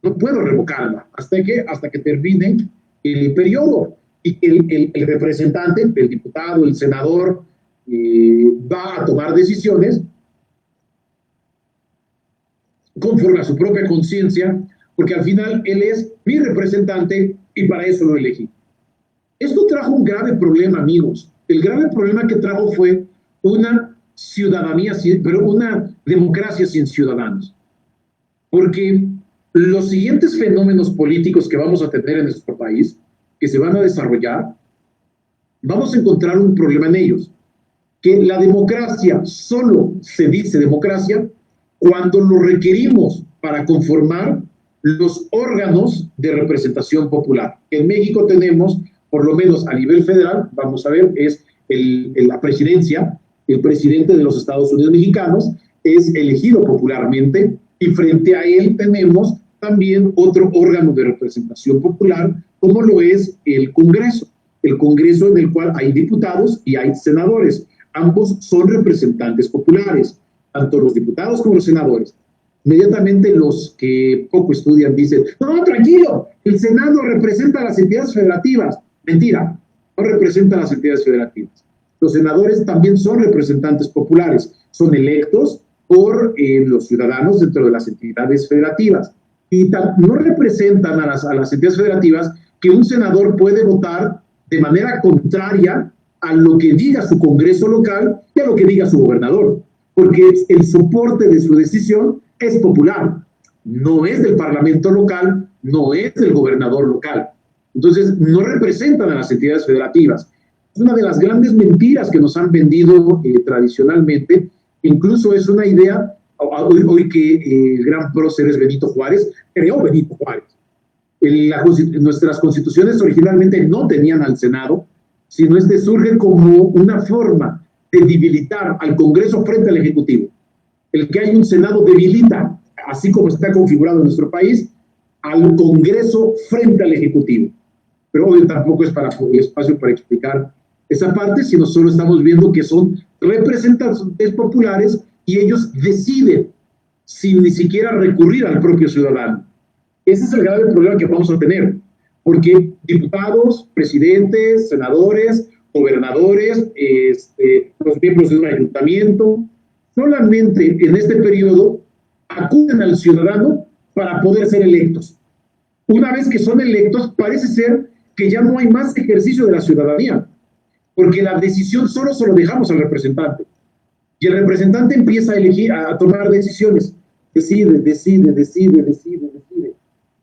no puedo revocarla hasta que termine el periodo y el representante, el diputado, el senador, va a tomar decisiones conforme a su propia conciencia, porque al final él es mi representante y para eso lo elegí. Esto trajo un grave problema, amigos. El grave problema que trajo fue una democracia sin ciudadanos. Porque los siguientes fenómenos políticos que vamos a tener en nuestro país, que se van a desarrollar, vamos a encontrar un problema en ellos. Que la democracia solo se dice democracia cuando lo requerimos para conformar los órganos de representación popular. En México tenemos, por lo menos a nivel federal, vamos a ver, es la presidencia, el presidente de los Estados Unidos mexicanos es elegido popularmente y frente a él tenemos también otro órgano de representación popular, como lo es el Congreso en el cual hay diputados y hay senadores. ambos son representantes populares, tanto los diputados como los senadores. Inmediatamente los que poco estudian dicen, no, tranquilo, el Senado representa a las entidades federativas. Mentira, no representa a las entidades federativas. Los senadores también son representantes populares, son electos por los ciudadanos dentro de las entidades federativas. Y no representan a las entidades federativas que un senador puede votar de manera contraria a lo que diga su Congreso local y a lo que diga su gobernador, porque el soporte de su decisión es popular, no es del Parlamento local, no es del gobernador local. Entonces, no representan a las entidades federativas. Es una de las grandes mentiras que nos han vendido tradicionalmente. Incluso es una idea, hoy que el gran prócer es Benito Juárez, creó Benito Juárez. Nuestras constituciones originalmente no tenían al Senado, sino surge como una forma de debilitar al Congreso frente al Ejecutivo. El que hay un Senado debilita, así como está configurado en nuestro país, al Congreso frente al Ejecutivo. Pero hoy tampoco es para el espacio para explicar esa parte, sino solo estamos viendo que son representantes populares y ellos deciden sin ni siquiera recurrir al propio ciudadano. Ese es el grave problema que vamos a tener, porque diputados, presidentes, senadores, gobernadores, los miembros de un ayuntamiento, solamente en este periodo acuden al ciudadano para poder ser electos. Una vez que son electos, parece ser que ya no hay más ejercicio de la ciudadanía, porque la decisión solo se lo dejamos al representante. Y el representante empieza a elegir, a tomar decisiones. Decide.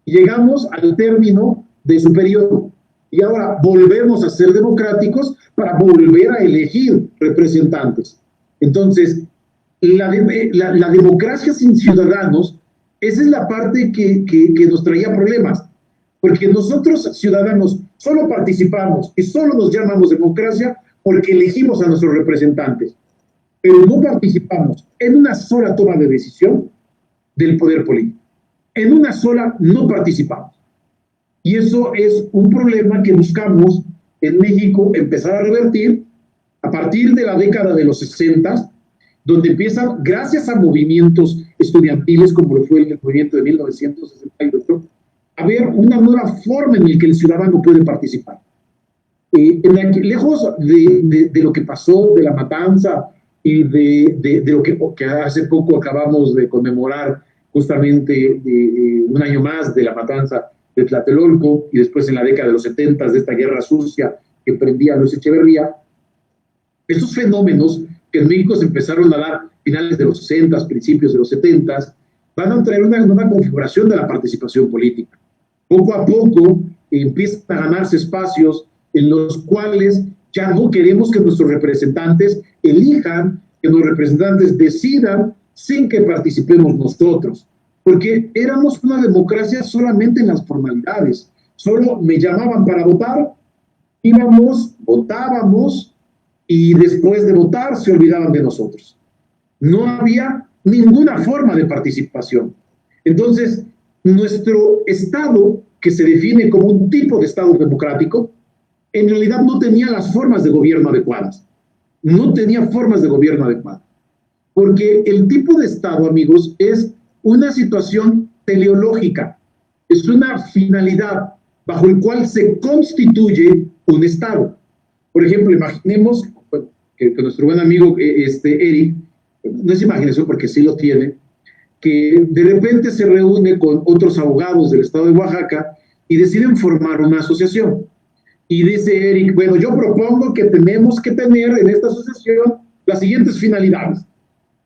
Y llegamos al término de su periodo. Y ahora volvemos a ser democráticos para volver a elegir representantes. Entonces, la democracia sin ciudadanos, esa es la parte que nos traía problemas. Porque nosotros, ciudadanos, solo participamos y solo nos llamamos democracia porque elegimos a nuestros representantes. Pero no participamos en una sola toma de decisión del poder político. En una sola no participamos. Y eso es un problema que buscamos en México empezar a revertir a partir de la década de los 60, donde empiezan, gracias a movimientos estudiantiles como lo fue el movimiento de 1968, a ver una nueva forma en la que el ciudadano puede participar. Lejos de lo que pasó, de la matanza y de lo que hace poco acabamos de conmemorar justamente un año más de la matanza de Tlatelolco y después en la década de los 70 de esta guerra sucia que prendía Luis Echeverría, estos fenómenos que en México se empezaron a dar finales de los 60, principios de los 70, van a traer una nueva configuración de la participación política. Poco a poco empiezan a ganarse espacios en los cuales ya no queremos que nuestros representantes elijan, que los representantes decidan sin que participemos nosotros, porque éramos una democracia solamente en las formalidades. Solo me llamaban para votar, íbamos, votábamos, y después de votar se olvidaban de nosotros. No había ninguna forma de participación. Entonces, nuestro Estado, que se define como un tipo de Estado democrático, en realidad no tenía las formas de gobierno adecuadas. No tenía formas de gobierno adecuadas. Porque el tipo de Estado, amigos, es una situación teleológica. Es una finalidad bajo el cual se constituye un Estado. Por ejemplo, imaginemos que nuestro buen amigo Eric, no es imaginación porque sí lo tiene, que de repente se reúne con otros abogados del estado de Oaxaca y deciden formar una asociación. Y dice Eric, bueno, yo propongo que tenemos que tener en esta asociación las siguientes finalidades.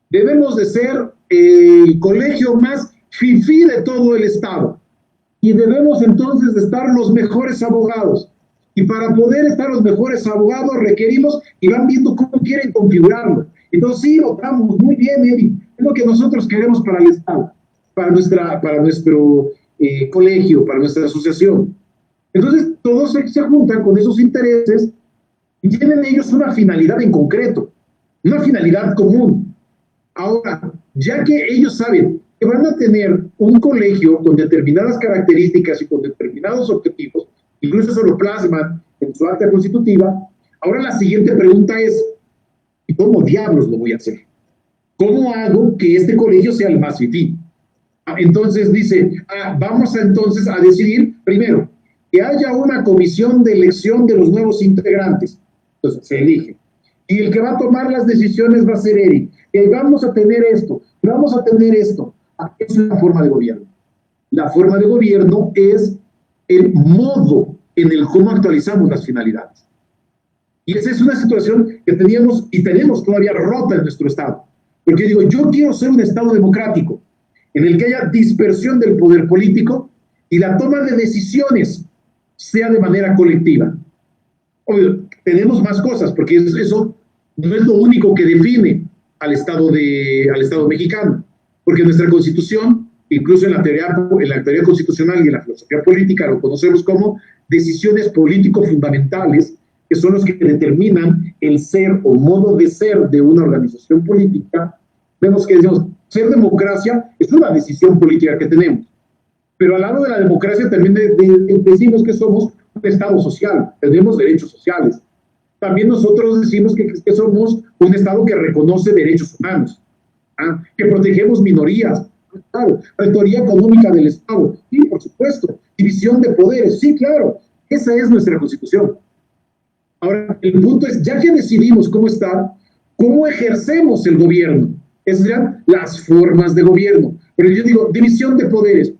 Debemos de ser el colegio más fifí de todo el estado. Y debemos entonces de estar los mejores abogados. Y para poder estar los mejores abogados requerimos, y van viendo cómo quieren configurarlo. Entonces sí, votamos, muy bien, Eric, es lo que nosotros queremos para el Estado, para nuestro colegio, para nuestra asociación. Entonces todos se juntan con esos intereses y tienen ellos una finalidad en concreto, una finalidad común. Ahora, ya que ellos saben que van a tener un colegio con determinadas características y con determinados objetivos, incluso eso lo plasman en su acta constitutiva, ahora la siguiente pregunta es, ¿Y cómo diablos lo voy a hacer? ¿Cómo hago que este colegio sea el más fifí? Entonces dice, vamos entonces a decidir, primero, que haya una comisión de elección de los nuevos integrantes. Entonces se elige. Y el que va a tomar las decisiones va a ser Eric. Y vamos a tener esto, vamos a tener esto. Es la forma de gobierno. La forma de gobierno es el modo en el cómo actualizamos las finalidades. Y esa es una situación que teníamos y tenemos todavía rota en nuestro Estado. Porque digo, yo quiero ser un Estado democrático, en el que haya dispersión del poder político y la toma de decisiones sea de manera colectiva. Obvio, tenemos más cosas, porque eso no es lo único que define al Estado mexicano, porque nuestra Constitución, incluso en la teoría constitucional y en la filosofía política, lo conocemos como decisiones político-fundamentales, que son los que determinan el ser o modo de ser de una organización política. Vemos que decimos, ser democracia es una decisión política que tenemos. Pero al lado de la democracia también decimos que somos un Estado social, tenemos derechos sociales. También nosotros decimos que somos un Estado que reconoce derechos humanos, que protegemos minorías. Claro, rectoría económica del Estado, sí, por supuesto. División de poderes, sí, claro. Esa es nuestra Constitución. Ahora, el punto es, ya que decidimos cómo está, ¿cómo ejercemos el gobierno? Esas serían las formas de gobierno. Pero yo digo, división de poderes,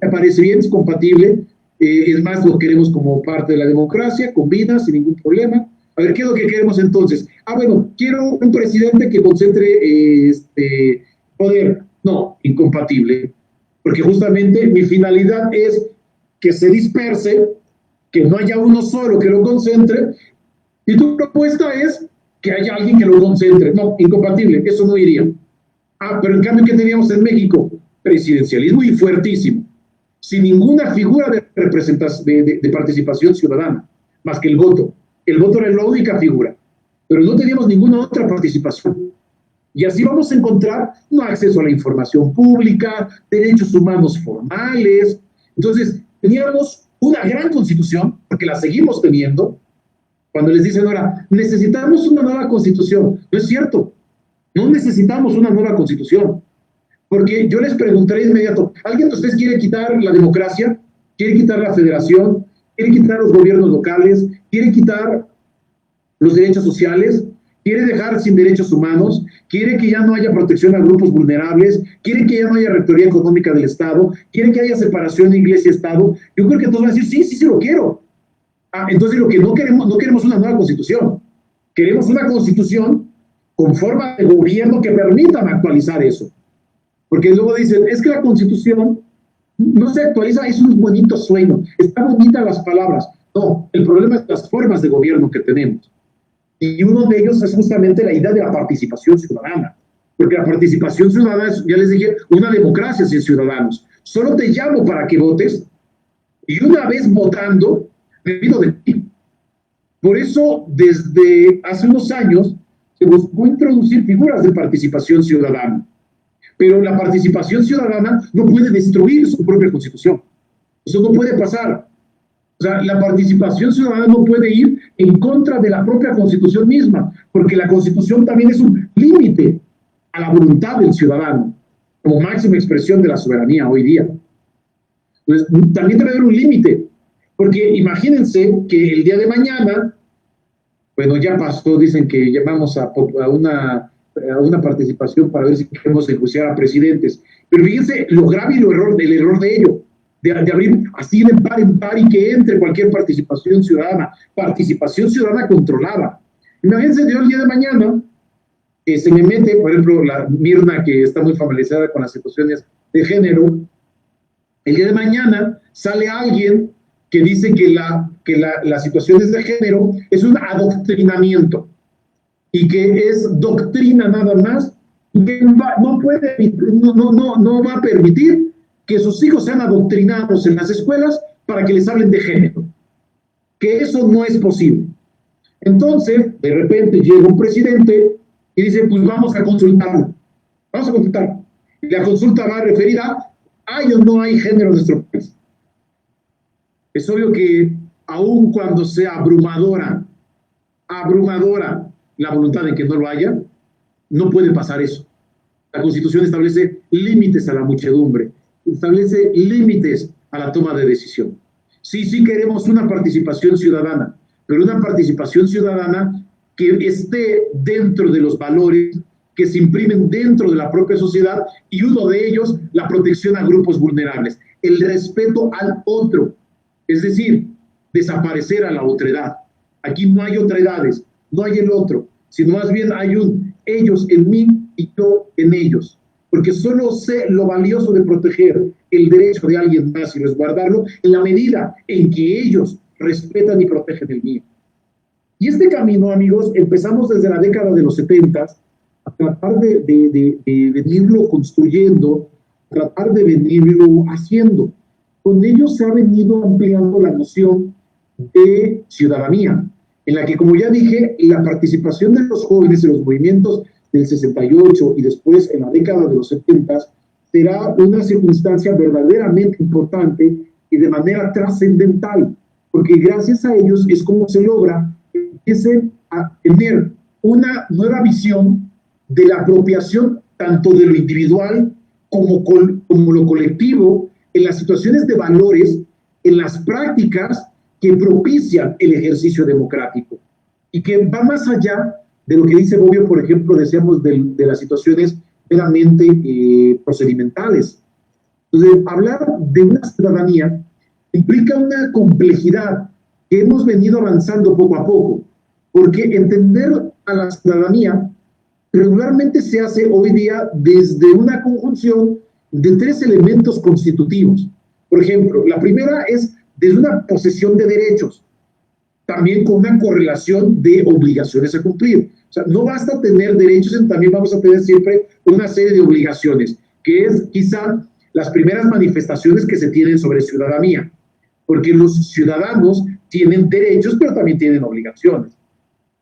me parece bien, es compatible, es más, lo queremos como parte de la democracia, combina sin ningún problema. A ver, ¿qué es lo que queremos entonces? Bueno, quiero un presidente que concentre poder. No, incompatible, porque justamente mi finalidad es que se disperse, que no haya uno solo que lo concentre, y tu propuesta es que haya alguien que lo concentre. No, incompatible, eso no iría. Pero en cambio, ¿qué teníamos en México? Presidencialismo y fuertísimo, sin ninguna figura de representación, de participación ciudadana, más que el voto. El voto era la única figura, pero no teníamos ninguna otra participación. Y así vamos a encontrar no acceso a la información pública, derechos humanos formales. Entonces, teníamos una gran constitución, porque la seguimos teniendo. Cuando les dicen ahora, necesitamos una nueva constitución, no es cierto, no necesitamos una nueva constitución, porque yo les preguntaré de inmediato, ¿alguien de ustedes quiere quitar la democracia? ¿Quiere quitar la federación? ¿Quiere quitar los gobiernos locales? ¿Quiere quitar los derechos sociales? ¿Quiere dejar sin derechos humanos? ¿Quiere que ya no haya protección a grupos vulnerables? ¿Quiere que ya no haya rectoría económica del Estado? ¿Quiere que haya separación de iglesia y Estado? Yo creo que todos van a decir, sí, sí lo quiero. Entonces lo que no queremos una nueva constitución. Queremos una constitución con forma de gobierno que permitan actualizar eso. Porque luego dicen, es que la constitución no se actualiza, es un bonito sueño, está bonita las palabras. No, el problema es las formas de gobierno que tenemos. Y uno de ellos es justamente la idea de la participación ciudadana. Porque la participación ciudadana es, ya les dije, una democracia sin ciudadanos. Solo te llamo para que votes y una vez votando, me olvido de ti. Por eso, desde hace unos años, se buscó introducir figuras de participación ciudadana. Pero la participación ciudadana no puede destruir su propia constitución. Eso no puede pasar. O sea, la participación ciudadana no puede ir en contra de la propia Constitución misma, porque la Constitución también es un límite a la voluntad del ciudadano, como máxima expresión de la soberanía hoy día. Entonces, también debe haber un límite, porque imagínense que el día de mañana, bueno, ya pasó, dicen que llamamos a una participación para ver si queremos enjuiciar a presidentes, pero fíjense lo grave y el error de ello. De abrir así de par en par y que entre cualquier participación ciudadana controlada. Imagínense, yo el día de mañana se me mete, por ejemplo, la Mirna, que está muy familiarizada con las situaciones de género, el día de mañana sale alguien que dice que las situaciones de género es un adoctrinamiento y que es doctrina nada más, y que no va a permitir que sus hijos sean adoctrinados en las escuelas para que les hablen de género. Que eso no es posible. Entonces, de repente llega un presidente y dice, pues vamos a consultarlo. Vamos a consultar. Y la consulta va a referir a, ¿hay o no hay género en nuestro país? Es obvio que aun cuando sea abrumadora la voluntad de que no lo haya, no puede pasar eso. La Constitución establece límites a la muchedumbre, establece límites a la toma de decisión. Sí, sí queremos una participación ciudadana, pero una participación ciudadana que esté dentro de los valores que se imprimen dentro de la propia sociedad, y uno de ellos, la protección a grupos vulnerables, el respeto al otro, es decir, desaparecer a la otredad. Aquí no hay otredades, no hay el otro, sino más bien hay un ellos en mí y yo en ellos, porque solo sé lo valioso de proteger el derecho de alguien más y resguardarlo en la medida en que ellos respetan y protegen el mío. Y este camino, amigos, empezamos desde la década de los 70 a tratar de venirlo construyendo, tratar de venirlo haciendo. Con ello se ha venido ampliando la noción de ciudadanía, en la que, como ya dije, la participación de los jóvenes en los movimientos del 68 y después en la década de los 70 será una circunstancia verdaderamente importante y de manera trascendental, porque gracias a ellos es como se logra que empiecen a tener una nueva visión de la apropiación tanto de lo individual como lo colectivo en las situaciones de valores, en las prácticas que propician el ejercicio democrático y que va más allá de lo que dice Bobbio, por ejemplo, decíamos de las situaciones meramente procedimentales. Entonces, hablar de una ciudadanía implica una complejidad que hemos venido avanzando poco a poco, porque entender a la ciudadanía regularmente se hace hoy día desde una conjunción de tres elementos constitutivos. Por ejemplo, la primera es desde una posesión de derechos, también con una correlación de obligaciones a cumplir. O sea, no basta tener derechos, también vamos a tener siempre una serie de obligaciones, que es quizá las primeras manifestaciones que se tienen sobre ciudadanía, porque los ciudadanos tienen derechos, pero también tienen obligaciones.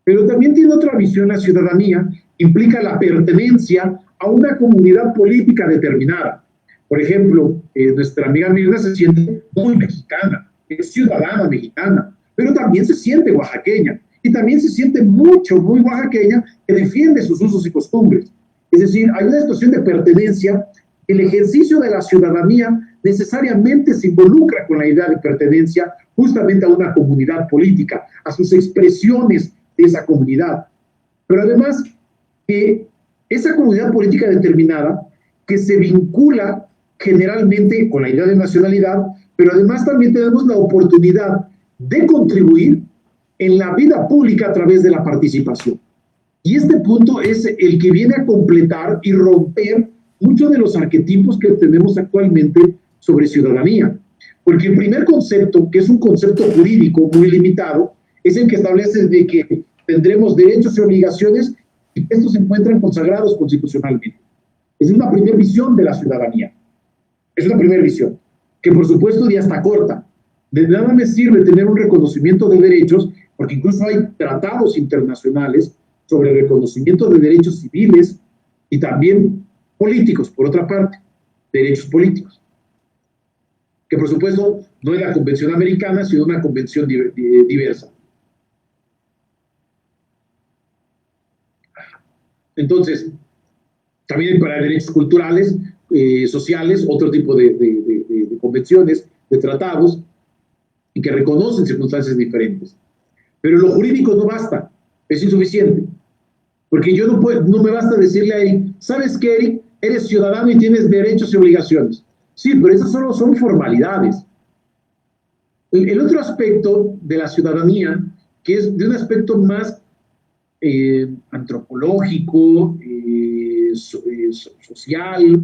Pero también tiene otra visión la ciudadanía, implica la pertenencia a una comunidad política determinada. Por ejemplo, nuestra amiga Mirna se siente muy mexicana, es ciudadana mexicana, pero también se siente oaxaqueña, y también se siente muy oaxaqueña, que defiende sus usos y costumbres. Es decir, hay una situación de pertenencia. El ejercicio de la ciudadanía necesariamente se involucra con la idea de pertenencia justamente a una comunidad política, a sus expresiones de esa comunidad. Pero además, esa comunidad política determinada que se vincula generalmente con la idea de nacionalidad, pero además también tenemos la oportunidad de contribuir en la vida pública a través de la participación. Y este punto es el que viene a completar y romper muchos de los arquetipos que tenemos actualmente sobre ciudadanía. Porque el primer concepto, que es un concepto jurídico muy limitado, es el que establece de que tendremos derechos y obligaciones y que estos se encuentran consagrados constitucionalmente. Es una primera visión de la ciudadanía. Es una primera visión, que por supuesto ya está corta. De nada me sirve tener un reconocimiento de derechos, porque incluso hay tratados internacionales sobre el reconocimiento de derechos civiles y también políticos, por otra parte, derechos políticos, que por supuesto no es la Convención Americana, sino una convención diversa. Entonces, también hay para derechos culturales, sociales, otro tipo de convenciones, de tratados, y que reconocen circunstancias diferentes. Pero lo jurídico no basta, es insuficiente. Porque yo no me basta decirle a Eric, ¿sabes qué, Eric? Eres ciudadano y tienes derechos y obligaciones. Sí, pero esas solo son formalidades. El otro aspecto de la ciudadanía, que es de un aspecto más antropológico, social,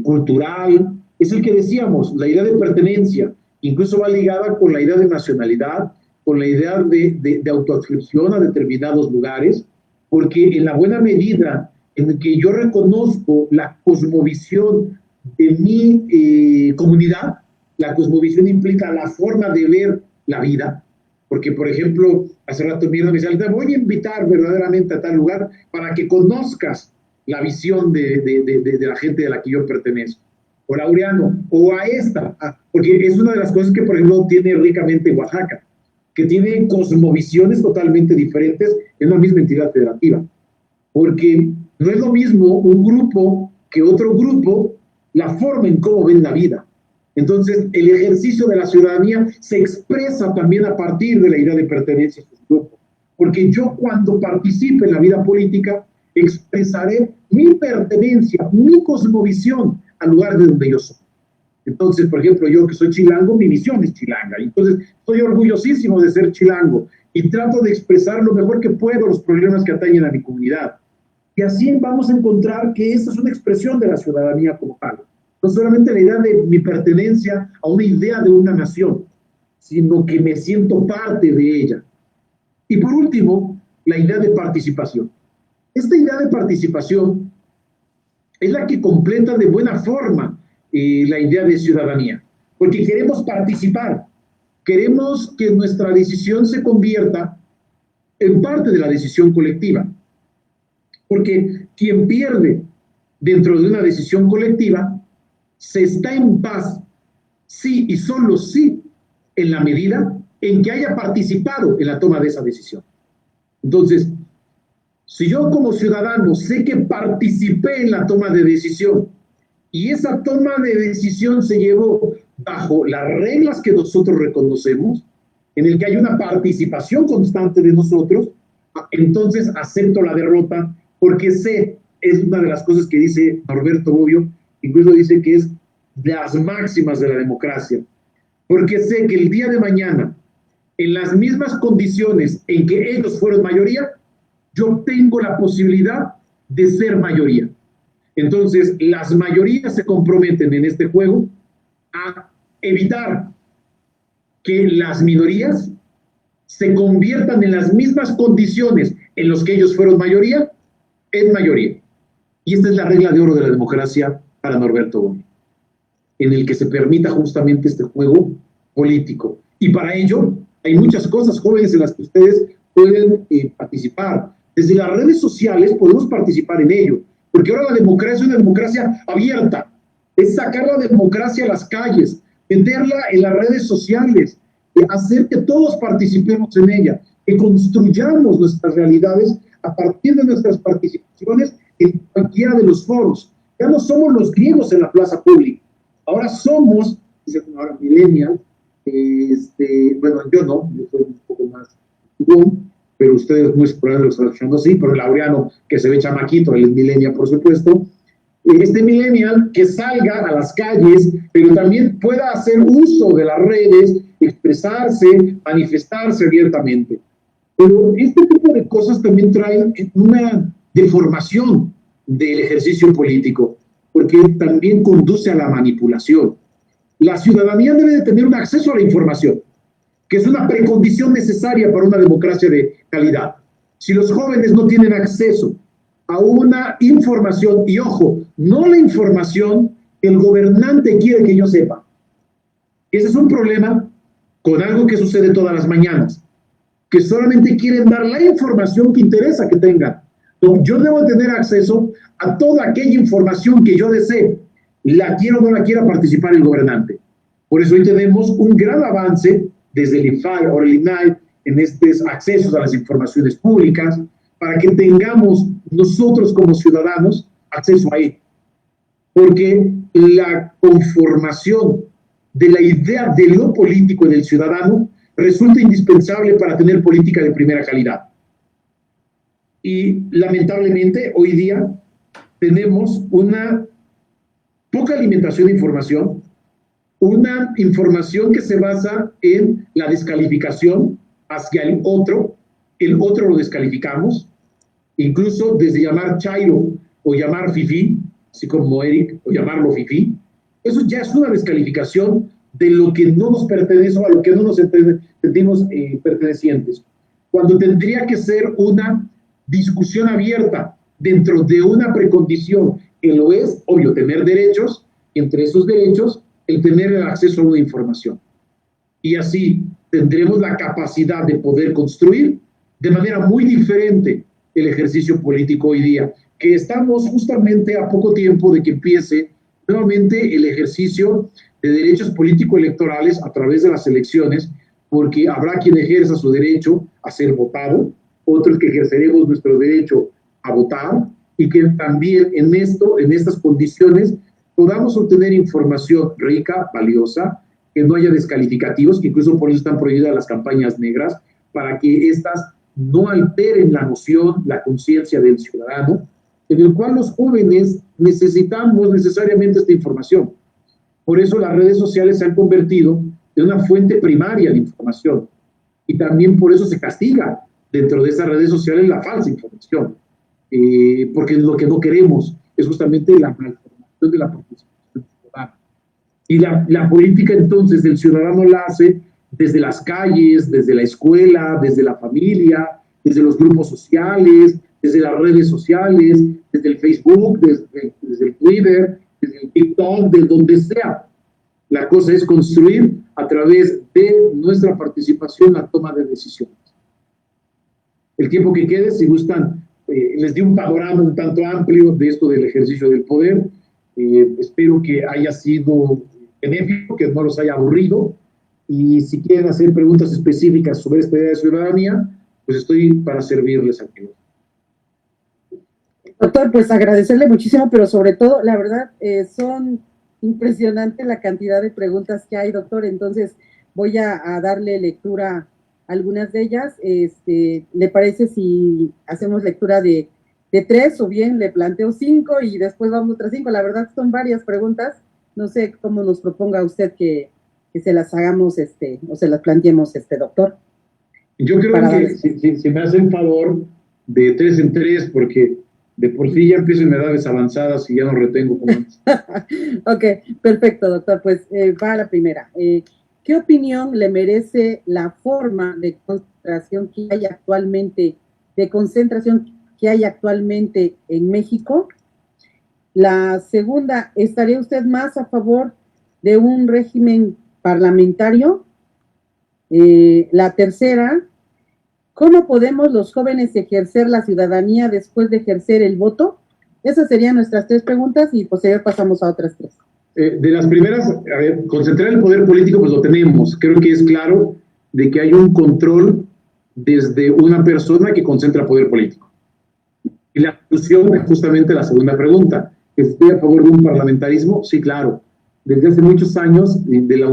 cultural, es el que decíamos, la idea de pertenencia. Incluso va ligada con la idea de nacionalidad, con la idea de autoadscripción a determinados lugares, porque en la buena medida en que yo reconozco la cosmovisión de mi comunidad, la cosmovisión implica la forma de ver la vida, porque, por ejemplo, hace rato Mirna me decía, te voy a invitar verdaderamente a tal lugar para que conozcas la visión de la gente a la que yo pertenezco, o Laureano, o a esta, porque es una de las cosas que, por ejemplo, tiene ricamente Oaxaca. que tiene cosmovisiones totalmente diferentes en una misma entidad federativa. Porque no es lo mismo un grupo que otro grupo, la forma en cómo ven la vida. Entonces, el ejercicio de la ciudadanía se expresa también a partir de la idea de pertenencia a su grupo. Porque yo, cuando participe en la vida política, expresaré mi pertenencia, mi cosmovisión al lugar de donde yo soy. Entonces, por ejemplo, yo que soy chilango, mi visión es chilanga. Entonces, estoy orgullosísimo de ser chilango y trato de expresar lo mejor que puedo los problemas que atañen a mi comunidad. Y así vamos a encontrar que esta es una expresión de la ciudadanía como tal. No solamente la idea de mi pertenencia a una idea de una nación, sino que me siento parte de ella. Y por último, la idea de participación. Esta idea de participación es la que completa de buena forma la idea de ciudadanía, porque queremos participar, queremos que nuestra decisión se convierta en parte de la decisión colectiva, porque quien pierde dentro de una decisión colectiva se está en paz, sí y solo sí, en la medida en que haya participado en la toma de esa decisión. Entonces, si yo como ciudadano sé que participé en la toma de decisión y esa toma de decisión se llevó bajo las reglas que nosotros reconocemos, en el que hay una participación constante de nosotros, entonces acepto la derrota porque sé, es una de las cosas que dice Norberto Bobbio, incluso dice que es de las máximas de la democracia, porque sé que el día de mañana, en las mismas condiciones en que ellos fueron mayoría, yo tengo la posibilidad de ser mayoría. Entonces, las mayorías se comprometen en este juego a evitar que las minorías se conviertan en las mismas condiciones en las que ellos fueron mayoría, en mayoría. Y esta es la regla de oro de la democracia para Norberto Bobbio, en el que se permita justamente este juego político. Y para ello hay muchas cosas, jóvenes, en las que ustedes pueden participar. Desde las redes sociales podemos participar en ello, porque ahora la democracia es una democracia abierta, es sacar la democracia a las calles, meterla en las redes sociales, hacer que todos participemos en ella, que construyamos nuestras realidades a partir de nuestras participaciones en cualquiera de los foros. Ya no somos los griegos en la plaza pública, ahora somos, dice ahora millennial, bueno, yo no, yo soy un poco más joven, pero ustedes muy probablemente lo están escuchando así, pero el Laureano, que se ve chamaquito, él es millennial, por supuesto, este millennial que salga a las calles, pero también pueda hacer uso de las redes, expresarse, manifestarse abiertamente. Pero este tipo de cosas también traen una deformación del ejercicio político, porque también conduce a la manipulación. La ciudadanía debe de tener un acceso a la información, que es una precondición necesaria para una democracia de calidad. Si los jóvenes no tienen acceso a una información, y ojo, no la información que el gobernante quiere que yo sepa. Ese es un problema con algo que sucede todas las mañanas, que solamente quieren dar la información que interesa que tengan. Yo debo tener acceso a toda aquella información que yo desee, la quiera o no la quiera participar el gobernante. Por eso hoy tenemos un gran avance desde el INFAI o el INAI en estos accesos a las informaciones públicas, para que tengamos nosotros como ciudadanos acceso a ello. Porque la conformación de la idea de lo político en el ciudadano resulta indispensable para tener política de primera calidad. Y lamentablemente hoy día tenemos una poca alimentación de información, una información que se basa en la descalificación hacia el otro lo descalificamos, incluso desde llamar chairo o llamar fifí, así como Eric, o llamarlo fifí, eso ya es una descalificación de lo que no nos pertenece o a lo que no nos sentimos pertenecientes, cuando tendría que ser una discusión abierta dentro de una precondición que lo es, obvio, tener derechos, y entre esos derechos, el tener el acceso a una información. Y así tendremos la capacidad de poder construir de manera muy diferente el ejercicio político hoy día, que estamos justamente a poco tiempo de que empiece nuevamente el ejercicio de derechos político-electorales a través de las elecciones, porque habrá quien ejerza su derecho a ser votado, otros que ejerceremos nuestro derecho a votar, y que también en estas condiciones podamos obtener información rica, valiosa, que no haya descalificativos, que incluso por eso están prohibidas las campañas negras, para que estas no alteren la noción, la conciencia del ciudadano, en el cual los jóvenes necesitamos necesariamente esta información. Por eso las redes sociales se han convertido en una fuente primaria de información, y también por eso se castiga dentro de esas redes sociales la falsa información, porque lo que no queremos es justamente la malformación de la participación ciudadana. Y la política entonces del ciudadano la hace desde las calles, desde la escuela, desde la familia, desde los grupos sociales, desde las redes sociales, desde el Facebook, desde el Twitter, desde el TikTok, de donde sea. La cosa es construir a través de nuestra participación la toma de decisiones. El tiempo que quede, si gustan, les di un panorama un tanto amplio de esto del ejercicio del poder. Espero que haya sido benéfico, que no los haya aburrido, y si quieren hacer preguntas específicas sobre esta idea de ciudadanía, pues estoy para servirles aquí. Doctor, pues agradecerle muchísimo, pero sobre todo, la verdad, son impresionante la cantidad de preguntas que hay, doctor, entonces voy a darle lectura a algunas de ellas. ¿Le parece si hacemos lectura de 3 o bien le planteo 5 y después vamos a otras 5? La verdad son varias preguntas, no sé cómo nos proponga usted que se las hagamos o se las planteemos, doctor. Yo creo que si me hacen favor de 3 en 3, porque de por sí ya empiezo en edades avanzadas y ya no retengo como antes. Ok, perfecto, doctor. Pues va a la primera. ¿Qué opinión le merece la forma de concentración que hay actualmente en México? La segunda, ¿estaría usted más a favor de un régimen parlamentario? La tercera, ¿cómo podemos los jóvenes ejercer la ciudadanía después de ejercer el voto? Esas serían nuestras 3 preguntas y posterior pasamos a otras 3. De las primeras, a ver, concentrar el poder político, pues lo tenemos. Creo que es claro de que hay un control desde una persona que concentra poder político. Y la solución es justamente la segunda pregunta. ¿Estoy a favor de un parlamentarismo? Sí, claro. Desde hace muchos años, en la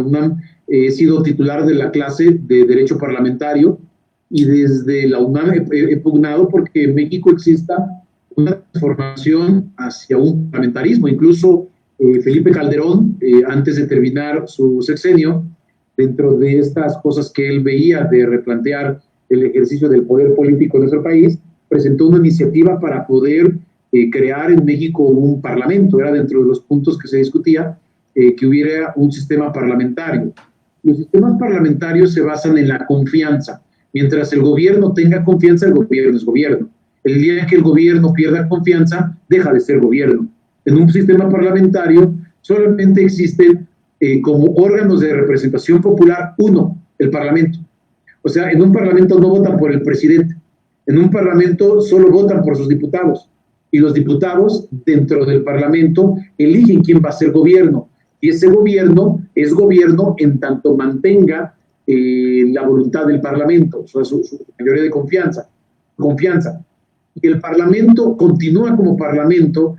UNAM he sido titular de la clase de Derecho Parlamentario, y desde la UNAM he pugnado porque en México exista una transformación hacia un parlamentarismo. Incluso Felipe Calderón, antes de terminar su sexenio, dentro de estas cosas que él veía de replantear el ejercicio del poder político en nuestro país, presentó una iniciativa para poder crear en México un parlamento. Era dentro de los puntos que se discutía que hubiera un sistema parlamentario. Los sistemas parlamentarios se basan en la confianza. Mientras el gobierno tenga confianza, el gobierno es gobierno. El día en que el gobierno pierda confianza, deja de ser gobierno. En un sistema parlamentario solamente existen como órganos de representación popular uno, el parlamento. O sea, en un parlamento no votan por el presidente. En un parlamento solo votan por sus diputados. Y los diputados dentro del parlamento eligen quién va a ser gobierno. Y ese gobierno es gobierno en tanto mantenga la voluntad del parlamento, o sea, su mayoría de confianza. Y el parlamento continúa como parlamento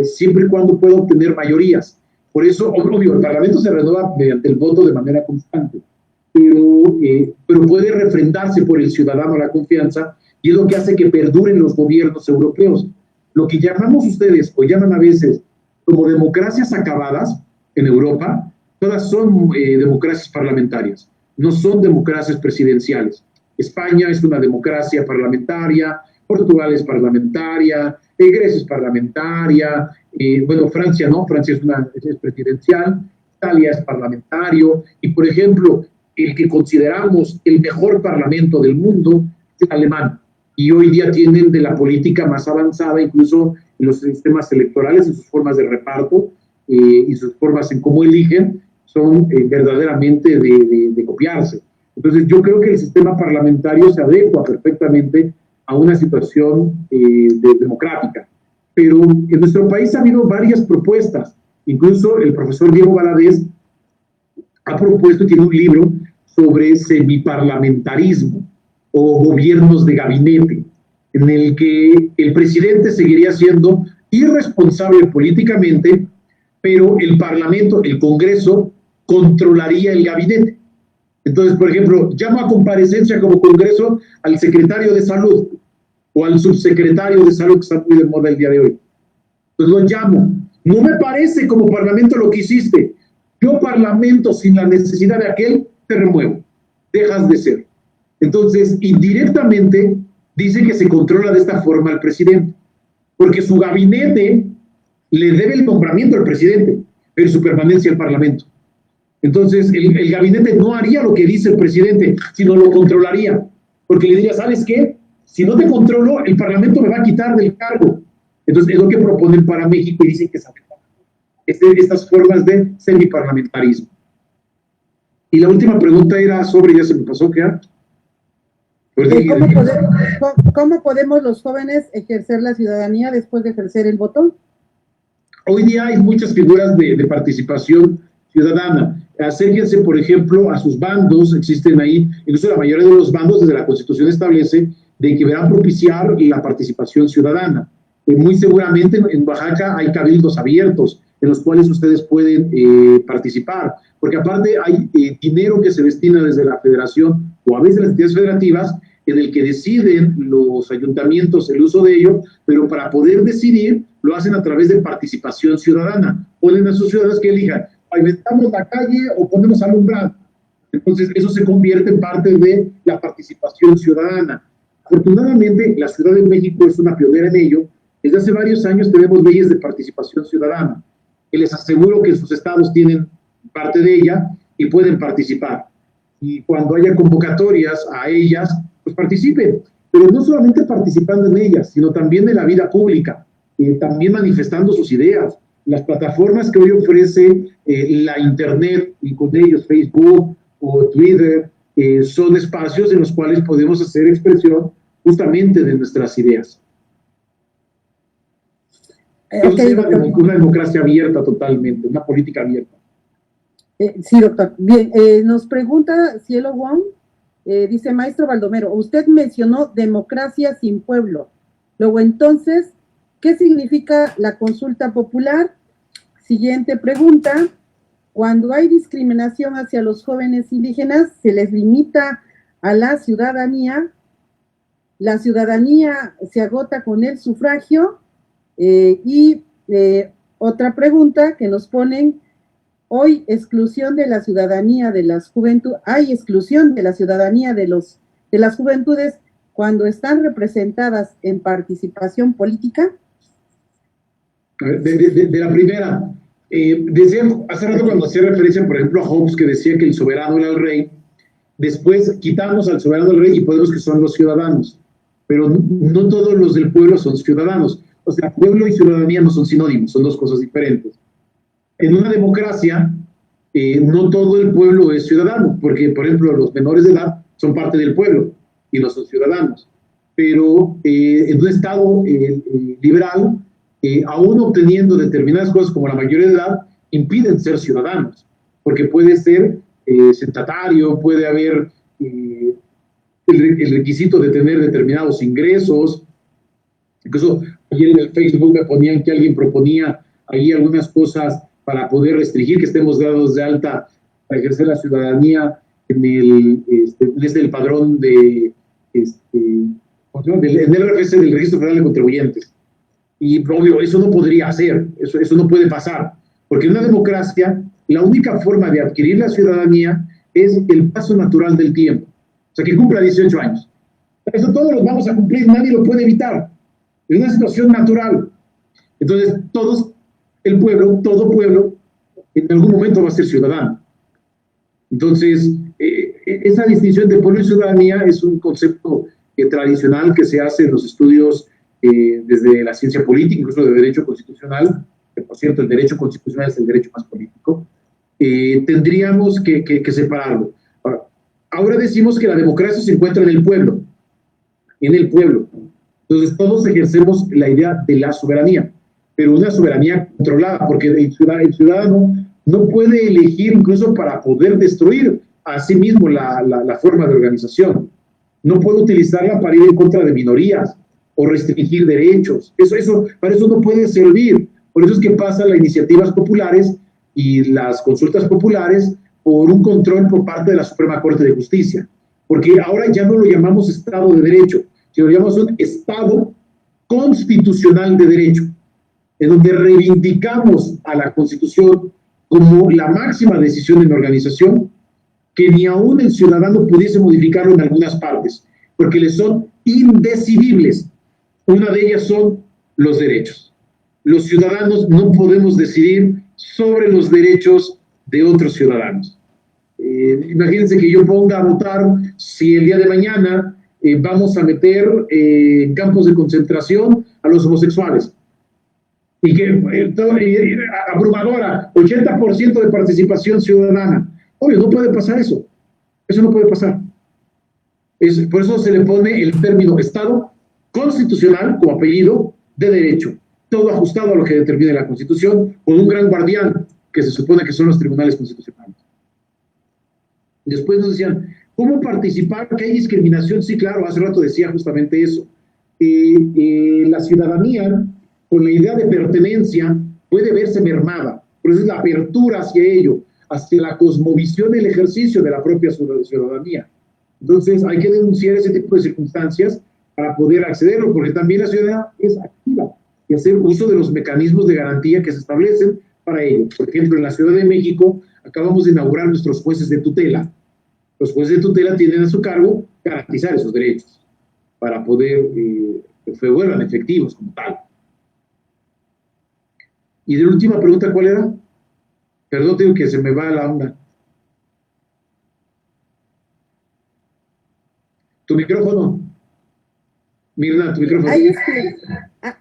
siempre y cuando pueda obtener mayorías. Por eso, obvio, el parlamento se renueva mediante el voto de manera constante, pero puede refrendarse por el ciudadano la confianza, y es lo que hace que perduren los gobiernos europeos. Lo que llamamos ustedes, o llaman a veces, como democracias acabadas en Europa, todas son democracias parlamentarias, no son democracias presidenciales. España es una democracia parlamentaria, Portugal es parlamentaria, Grecia es parlamentaria, bueno, Francia no, Francia es presidencial, Italia es parlamentario, y por ejemplo, el que consideramos el mejor parlamento del mundo es alemán, y hoy día tienen de la política más avanzada, incluso en los sistemas electorales, en sus formas de reparto y sus formas en cómo eligen, son verdaderamente de copiarse. Entonces yo creo que el sistema parlamentario se adecua perfectamente a una situación democrática. Pero en nuestro país ha habido varias propuestas. Incluso el profesor Diego Valadez ha propuesto y tiene un libro sobre semiparlamentarismo o gobiernos de gabinete, en el que el presidente seguiría siendo irresponsable políticamente, pero el Parlamento, el Congreso, controlaría el gabinete. Entonces, por ejemplo, llamo a comparecencia como Congreso al secretario de Salud o al subsecretario de Salud, que está muy de moda el día de hoy. Pues lo llamo. No me parece como Parlamento lo que hiciste. Yo, Parlamento, sin la necesidad de aquel, te remuevo. Dejas de ser. Entonces, indirectamente, dice que se controla de esta forma al presidente, porque su gabinete le debe el nombramiento al presidente, pero su permanencia al Parlamento. Entonces, el gabinete no haría lo que dice el presidente, sino lo controlaría, porque le diría, ¿sabes qué? Si no te controlo, el Parlamento me va a quitar del cargo. Entonces, es lo que proponen para México y dicen que saben estas formas de semiparlamentarismo. Y la última pregunta era sobre, ya se me pasó, ¿qué? ¿Cómo podemos los jóvenes ejercer la ciudadanía después de ejercer el voto? Hoy día hay muchas figuras de participación ciudadana. Acérquense, por ejemplo, a sus bandos, existen ahí, incluso la mayoría de los bandos desde la Constitución establece de que verán propiciar la participación ciudadana. Muy seguramente en Oaxaca hay cabildos abiertos en los cuales ustedes pueden participar, porque aparte hay dinero que se destina desde la federación o a veces las entidades federativas en el que deciden los ayuntamientos el uso de ello, pero para poder decidir lo hacen a través de participación ciudadana. Ponen a sus ciudadanos que elijan, pavimentamos la calle o ponemos alumbrado. Entonces eso se convierte en parte de la participación ciudadana. Afortunadamente la Ciudad de México es una pionera en ello. Desde hace varios años tenemos leyes de participación ciudadana, que les aseguro que sus estados tienen parte de ella y pueden participar. Y cuando haya convocatorias a ellas, pues participen. Pero no solamente participando en ellas, sino también en la vida pública, también manifestando sus ideas. Las plataformas que hoy ofrece la Internet, y con ellos Facebook o Twitter, son espacios en los cuales podemos hacer expresión justamente de nuestras ideas. Okay, una democracia abierta totalmente, una política abierta. Sí, doctor. Bien, nos pregunta Cielo Wong, dice maestro Baldomero, usted mencionó democracia sin pueblo. Luego entonces, ¿qué significa la consulta popular? Siguiente pregunta, cuando hay discriminación hacia los jóvenes indígenas, ¿se les limita a la ciudadanía se agota con el sufragio? Otra pregunta que nos ponen, hoy exclusión de la ciudadanía de las juventudes, hay exclusión de la ciudadanía de las juventudes cuando están representadas en participación política. De la primera, hace rato cuando hacía referencia, por ejemplo, a Hobbes, que decía que el soberano era el rey, después quitamos al soberano del rey y podemos que son los ciudadanos, pero no todos los del pueblo son ciudadanos. O sea, pueblo y ciudadanía no son sinónimos, son dos cosas diferentes. En una democracia, no todo el pueblo es ciudadano, porque, por ejemplo, los menores de edad son parte del pueblo y no son ciudadanos. Pero en un Estado liberal, aún obteniendo determinadas cosas como la mayoría de edad, impiden ser ciudadanos, porque puede ser censatario, puede haber el requisito de tener determinados ingresos. Incluso ayer en el Facebook me ponían que alguien proponía ahí algunas cosas para poder restringir que estemos dados de alta para ejercer la ciudadanía en el padrón en el RFC del Registro Federal de Contribuyentes. Y obvio, eso no podría hacer, eso no puede pasar, porque en una democracia la única forma de adquirir la ciudadanía es el paso natural del tiempo, o sea, que cumpla 18 años. Eso todos los vamos a cumplir, nadie lo puede evitar, es una situación natural. Entonces, todo pueblo, en algún momento va a ser ciudadano. Entonces, esa distinción de pueblo y ciudadanía es un concepto tradicional que se hace en los estudios desde la ciencia política, incluso de derecho constitucional, que por cierto el derecho constitucional es el derecho más político. Tendríamos que separarlo. Ahora decimos que la democracia se encuentra en el pueblo. Entonces todos ejercemos la idea de la soberanía, pero una soberanía controlada, porque el ciudadano no puede elegir incluso para poder destruir a sí mismo la forma de organización. No puede utilizarla para ir en contra de minorías o restringir derechos. Para eso no puede servir. Por eso es que pasan las iniciativas populares y las consultas populares por un control por parte de la Suprema Corte de Justicia. Porque ahora ya no lo llamamos Estado de Derecho, sino lo llamamos un Estado constitucional de derecho, en donde reivindicamos a la Constitución como la máxima decisión en la organización, que ni aún el ciudadano pudiese modificarlo en algunas partes, porque le son indecidibles. Una de ellas son los derechos. Los ciudadanos no podemos decidir sobre los derechos de otros ciudadanos. Imagínense que yo ponga a votar si el día de mañana vamos a meter en campos de concentración a los homosexuales. Y que abrumadora, 80% de participación ciudadana. Obvio, no puede pasar eso. Eso no puede pasar. Por eso se le pone el término Estado constitucional como apellido de derecho. Todo ajustado a lo que determina la Constitución, con un gran guardián que se supone que son los tribunales constitucionales. Después nos decían, ¿cómo participar? ¿Que hay discriminación? Sí, claro, hace rato decía justamente eso. La ciudadanía, con la idea de pertenencia, puede verse mermada. Por eso es la apertura hacia ello, hacia la cosmovisión del ejercicio de la propia ciudadanía. Entonces, hay que denunciar ese tipo de circunstancias para poder accederlo, porque también la ciudadanía es activa y hacer uso de los mecanismos de garantía que se establecen para ello. Por ejemplo, en la Ciudad de México acabamos de inaugurar nuestros jueces de tutela. Los jueces de tutela tienen a su cargo garantizar esos derechos para poder que se vuelvan efectivos como tal. Y de la última pregunta, ¿cuál era? Perdón, tengo que se me va la onda. Tu micrófono. Mirna, tu micrófono.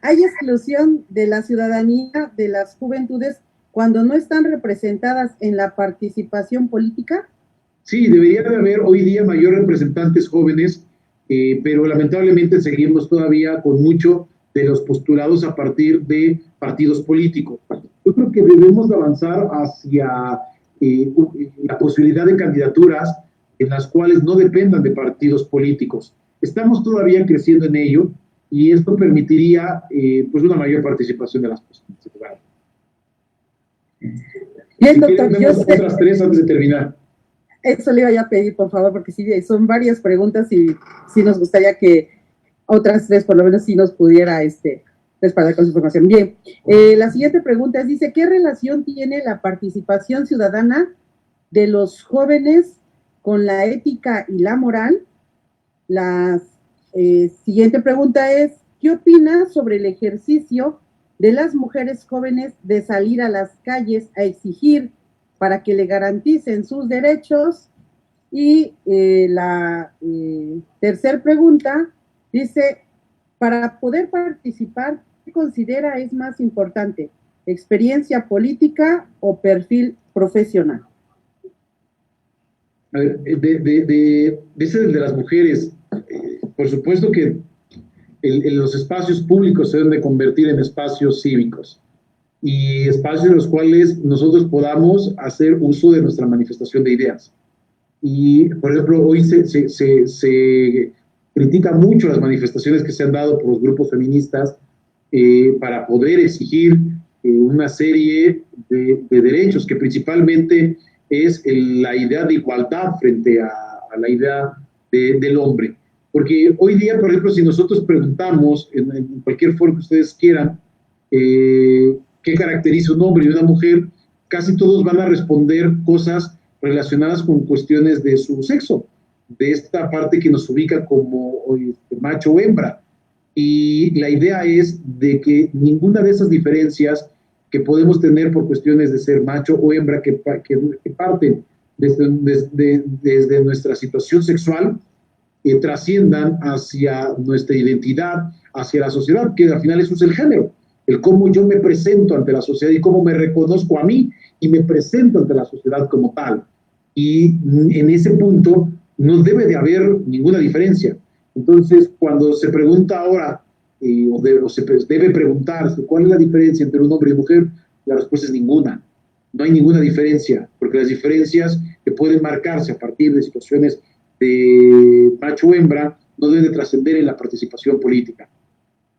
¿Hay exclusión de la ciudadanía, de las juventudes, cuando no están representadas en la participación política? Sí, debería de haber hoy día mayores representantes jóvenes, pero lamentablemente seguimos todavía con mucho de los postulados a partir de partidos políticos. Yo creo que debemos de avanzar hacia la posibilidad de candidaturas en las cuales no dependan de partidos políticos. Estamos todavía creciendo en ello y esto permitiría pues una mayor participación de las personas. Bien, doctor, yo sé... Otras tres antes de terminar. Eso le iba a pedir, por favor, porque sí, son varias preguntas y sí nos gustaría que otras tres, por lo menos, sí nos pudiera respaldar con su información. Bien, la siguiente pregunta es, dice, ¿qué relación tiene la participación ciudadana de los jóvenes con la ética y la moral? La siguiente pregunta es, ¿qué opina sobre el ejercicio de las mujeres jóvenes de salir a las calles a exigir para que le garanticen sus derechos? Y la tercera pregunta dice, para poder participar, ¿qué considera es más importante? ¿Experiencia política o perfil profesional? A ver, de las mujeres, por supuesto que los espacios públicos se deben de convertir en espacios cívicos y espacios en los cuales nosotros podamos hacer uso de nuestra manifestación de ideas. Y, por ejemplo, hoy se critica mucho las manifestaciones que se han dado por los grupos feministas para poder exigir una serie de derechos, que principalmente es la idea de igualdad frente a la idea del hombre. Porque hoy día, por ejemplo, si nosotros preguntamos en cualquier foro que ustedes quieran, qué caracteriza un hombre y una mujer, casi todos van a responder cosas relacionadas con cuestiones de su sexo, de esta parte que nos ubica como macho o hembra. Y la idea es de que ninguna de esas diferencias que podemos tener por cuestiones de ser macho o hembra que parten desde nuestra situación sexual, trasciendan hacia nuestra identidad, hacia la sociedad, que al final eso es el género, el cómo yo me presento ante la sociedad y cómo me reconozco a mí y me presento ante la sociedad como tal. Y en ese punto no debe de haber ninguna diferencia. Entonces, cuando se pregunta ahora, o se debe preguntarse cuál es la diferencia entre un hombre y mujer, la respuesta es ninguna. no hay ninguna diferencia, porque las diferencias que pueden marcarse a partir de situaciones de macho-hembra no deben de trascender en la participación política.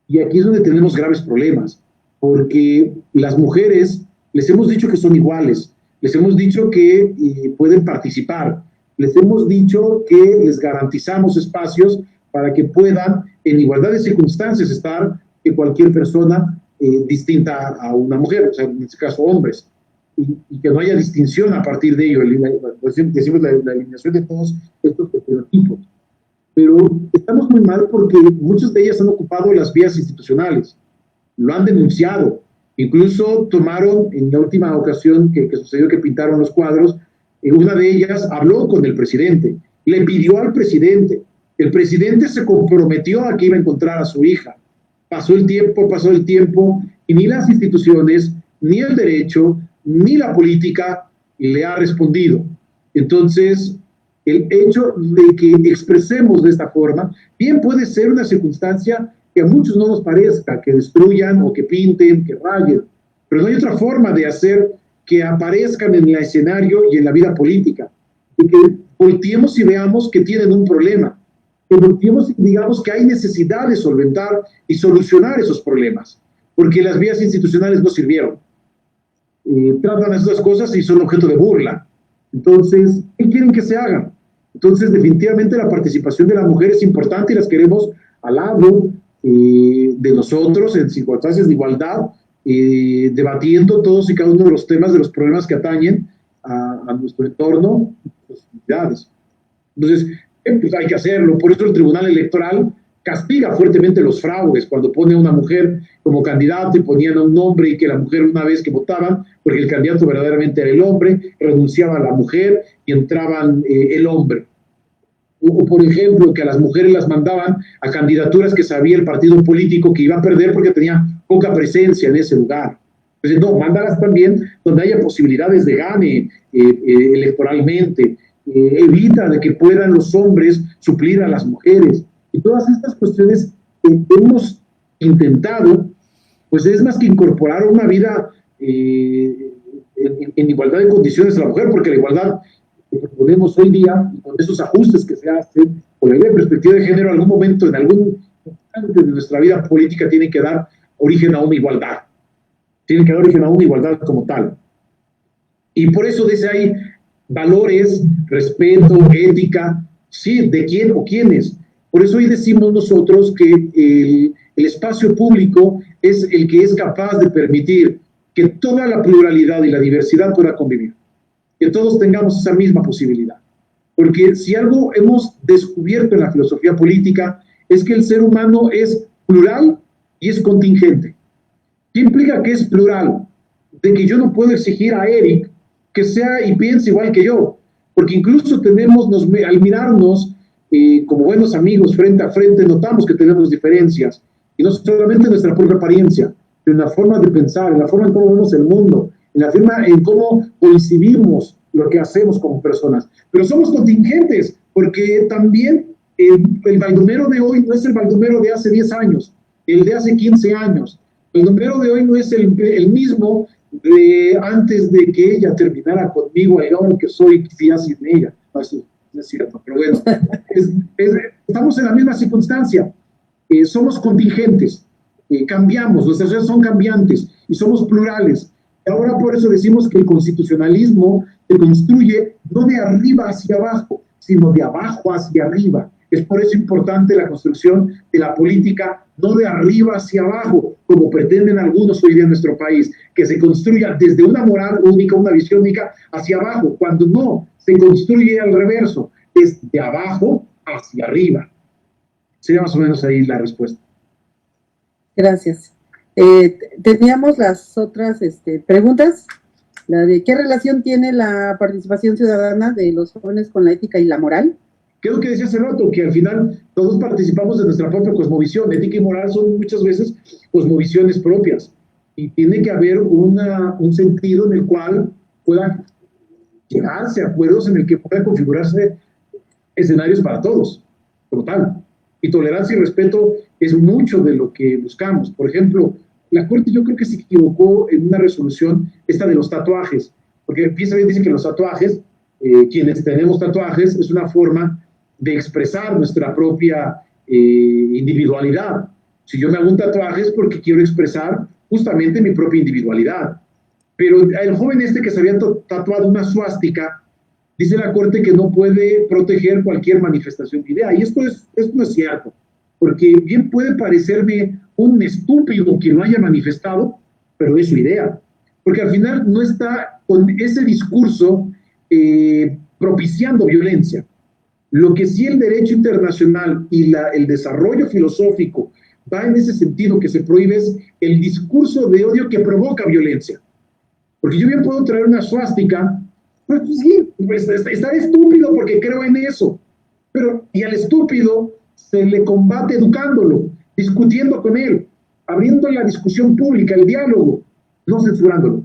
Y aquí es donde tenemos graves problemas, porque las mujeres les hemos dicho que son iguales, les hemos dicho que pueden participar, les hemos dicho que les garantizamos espacios para que puedan en igualdad de circunstancias estar que cualquier persona distinta a una mujer, o sea, en este caso hombres, y que no haya distinción a partir de ello, decimos la eliminación de todos estos estereotipos. Pero estamos muy mal porque muchas de ellas han ocupado las vías institucionales, lo han denunciado, incluso tomaron en la última ocasión que sucedió que pintaron los cuadros, una de ellas habló con el presidente, le pidió al presidente, el presidente se comprometió a que iba a encontrar a su hija, pasó el tiempo y ni las instituciones, ni el derecho, ni la política le ha respondido. Entonces, el hecho de que expresemos de esta forma, bien puede ser una circunstancia que a muchos no nos parezca, que destruyan o que pinten, que rayen, pero no hay otra forma de hacer que aparezcan en el escenario y en la vida política, y que volteemos y veamos que tienen un problema, que volteemos y digamos que hay necesidad de solventar y solucionar esos problemas, porque las vías institucionales no sirvieron. Tratan esas cosas y son objeto de burla. Entonces, ¿qué quieren que se haga? Entonces, definitivamente la participación de la mujer es importante y las queremos al lado de nosotros en circunstancias de igualdad, debatiendo todos y cada uno de los temas, de los problemas que atañen a nuestro entorno, posibilidades. Entonces, pues hay que hacerlo. Por eso el Tribunal Electoral castiga fuertemente los fraudes. Cuando pone a una mujer como candidata y ponían a un hombre y que la mujer una vez que votaban, porque el candidato verdaderamente era el hombre, renunciaba a la mujer y entraban el hombre. O, por ejemplo, que a las mujeres las mandaban a candidaturas que sabía el partido político que iba a perder porque tenía poca presencia en ese lugar. Entonces, no, mándalas también donde haya posibilidades de gane electoralmente. Evita de que puedan los hombres suplir a las mujeres. Y todas estas cuestiones hemos intentado, pues es más que incorporar una vida en igualdad de condiciones a la mujer, porque la igualdad que proponemos hoy día, y con esos ajustes que se hacen, por la perspectiva de género, en algún momento, en algún instante de nuestra vida política, tiene que dar origen a una igualdad. Tiene que dar origen a una igualdad como tal. Y por eso desde ahí valores, respeto, ética, sí, de quién o quiénes. Por eso hoy decimos nosotros que el espacio público es el que es capaz de permitir que toda la pluralidad y la diversidad pueda convivir, que todos tengamos esa misma posibilidad. Porque si algo hemos descubierto en la filosofía política es que el ser humano es plural y es contingente. ¿Qué implica que es plural? De que yo no puedo exigir a Eric que sea y piense igual que yo, porque incluso al mirarnos como buenos amigos frente a frente, notamos que tenemos diferencias, y no solamente en nuestra propia apariencia, en la forma de pensar, en la forma en cómo vemos el mundo, en la forma en cómo coincidimos lo que hacemos como personas. Pero somos contingentes, porque también el Baldomero de hoy no es el Baldomero de hace 10 años, el de hace 15 años. El Baldomero de hoy no es el mismo de antes de que ella terminara conmigo, el que soy ya sin ella. No es cierto, pero bueno, estamos en la misma circunstancia. Somos contingentes, cambiamos, nuestras sociedades son cambiantes y somos plurales. Y ahora por eso decimos que el constitucionalismo se construye no de arriba hacia abajo, sino de abajo hacia arriba. Es por eso importante la construcción de la política no de arriba hacia abajo, como pretenden algunos hoy día en nuestro país, que se construya desde una moral única, una visión única, hacia abajo, cuando no, se construye al reverso, es de abajo hacia arriba. Sería más o menos ahí la respuesta. Gracias. Teníamos las otras preguntas, la de ¿qué relación tiene la participación ciudadana de los jóvenes con la ética y la moral? ¿Qué es lo que decía hace rato? Que al final todos participamos de nuestra propia cosmovisión. Ética y moral son muchas veces cosmovisiones propias. Y tiene que haber un sentido en el cual puedan llegarse a acuerdos, en el que puedan configurarse escenarios para todos, como tal. Y tolerancia y respeto es mucho de lo que buscamos. Por ejemplo, la Corte yo creo que se equivocó en una resolución, esta de los tatuajes. porque piensa bien, dice que los tatuajes, quienes tenemos tatuajes, es una forma de expresar nuestra propia individualidad. Si yo me hago un tatuaje es porque quiero expresar justamente mi propia individualidad. Pero el joven este que se había tatuado una suástica, dice la Corte que no puede proteger cualquier manifestación de idea. Y esto no es cierto, porque bien puede parecerme un estúpido quien lo haya manifestado, pero es su idea. Porque al final no está con ese discurso propiciando violencia. Lo que sí el derecho internacional y el desarrollo filosófico va en ese sentido, que se prohíbe es el discurso de odio que provoca violencia. Porque yo bien puedo traer una suástica, pues sí, está estúpido porque creo en eso. Pero, y al estúpido se le combate educándolo, discutiendo con él, abriendo la discusión pública, el diálogo, no censurándolo.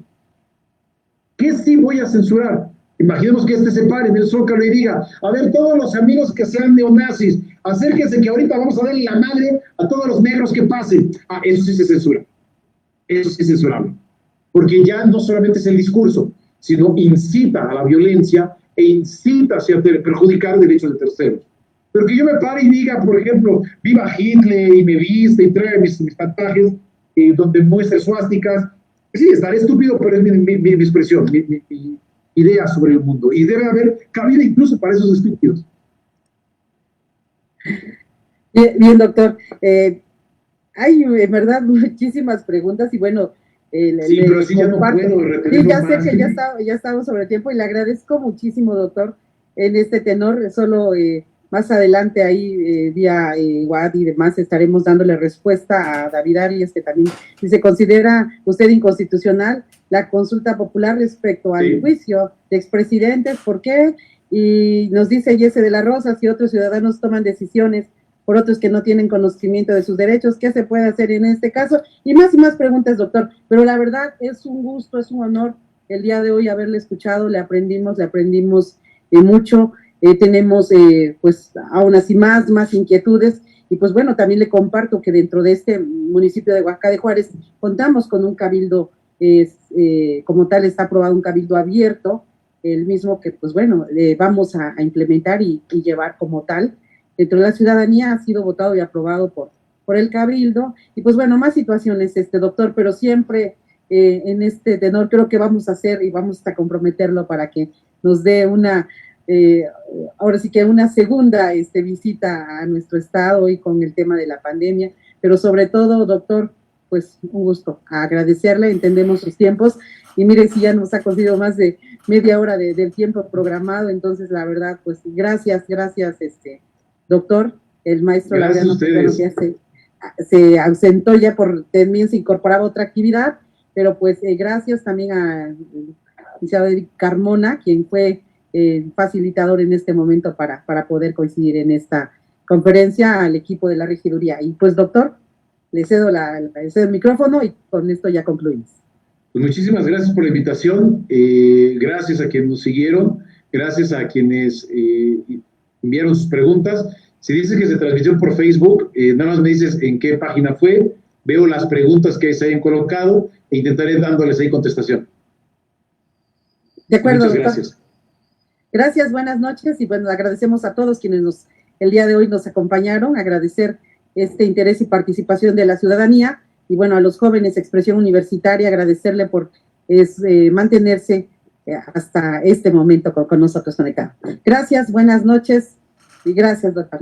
¿Qué sí voy a censurar? Imaginemos que se pare en el Zócalo y diga, a ver, todos los amigos que sean neonazis, acérquense que ahorita vamos a darle la madre a todos los negros que pasen. Ah, eso sí se censura. Eso sí es censurable. Porque ya no solamente es el discurso, sino incita a la violencia e incita hacia perjudicar derechos de terceros. Pero que yo me pare y diga, por ejemplo, viva Hitler y me viste y trae mis tatuajes donde muestre suásticas, sí, estaré estúpido, pero es mi expresión, mi idea sobre el mundo. Y debe haber cabida incluso para esos estúpidos. Bien, doctor. Hay, en verdad, muchísimas preguntas y bueno, sí, pero sí ya no puedo retener. Sí, ya sé que ya estamos sobre el tiempo y le agradezco muchísimo, doctor, en este tenor. Solo más adelante ahí, vía WhatsApp y demás, estaremos dándole respuesta a David Arias, que también se considera usted inconstitucional la consulta popular respecto al juicio de expresidentes. ¿Por qué? Y nos dice Jesse de la Rosa, si otros ciudadanos toman decisiones por otros que no tienen conocimiento de sus derechos, ¿qué se puede hacer en este caso? Y más preguntas, doctor, pero la verdad es un gusto, es un honor el día de hoy haberle escuchado, le aprendimos mucho, tenemos pues aún así más inquietudes, y pues bueno, también le comparto que dentro de este municipio de Oaxaca de Juárez contamos con un cabildo, como tal está aprobado un cabildo abierto, el mismo que pues bueno, vamos a implementar y llevar como tal. Dentro de la ciudadanía ha sido votado y aprobado por el Cabildo, y pues bueno, más situaciones, doctor, pero siempre en este tenor creo que vamos a hacer y vamos a comprometerlo para que nos dé ahora sí que una segunda visita a nuestro estado y con el tema de la pandemia, pero sobre todo, doctor, pues un gusto, agradecerle, entendemos sus tiempos, y mire si ya nos ha conseguido más de media hora del tiempo programado, entonces la verdad, pues gracias, doctor, el maestro Laureano, que se ausentó ya también se incorporaba otra actividad, pero pues gracias también a licenciado Eric Carmona, quien fue facilitador en este momento para poder coincidir en esta conferencia, al equipo de la regiduría. Y pues doctor, le cedo el micrófono y con esto ya concluimos. Pues muchísimas gracias por la invitación, gracias a quienes nos siguieron, gracias a quienes enviaron sus preguntas. Si dices que se transmitió por Facebook, nada más me dices en qué página fue, veo las preguntas que se hayan colocado e intentaré dándoles ahí contestación. De acuerdo, muchas gracias. Gracias, buenas noches, y bueno, agradecemos a todos quienes el día de hoy nos acompañaron, agradecer este interés y participación de la ciudadanía, y bueno, a los jóvenes Expresión Universitaria, agradecerle por mantenerse hasta este momento con nosotros conectados. Gracias, buenas noches, y gracias, doctor.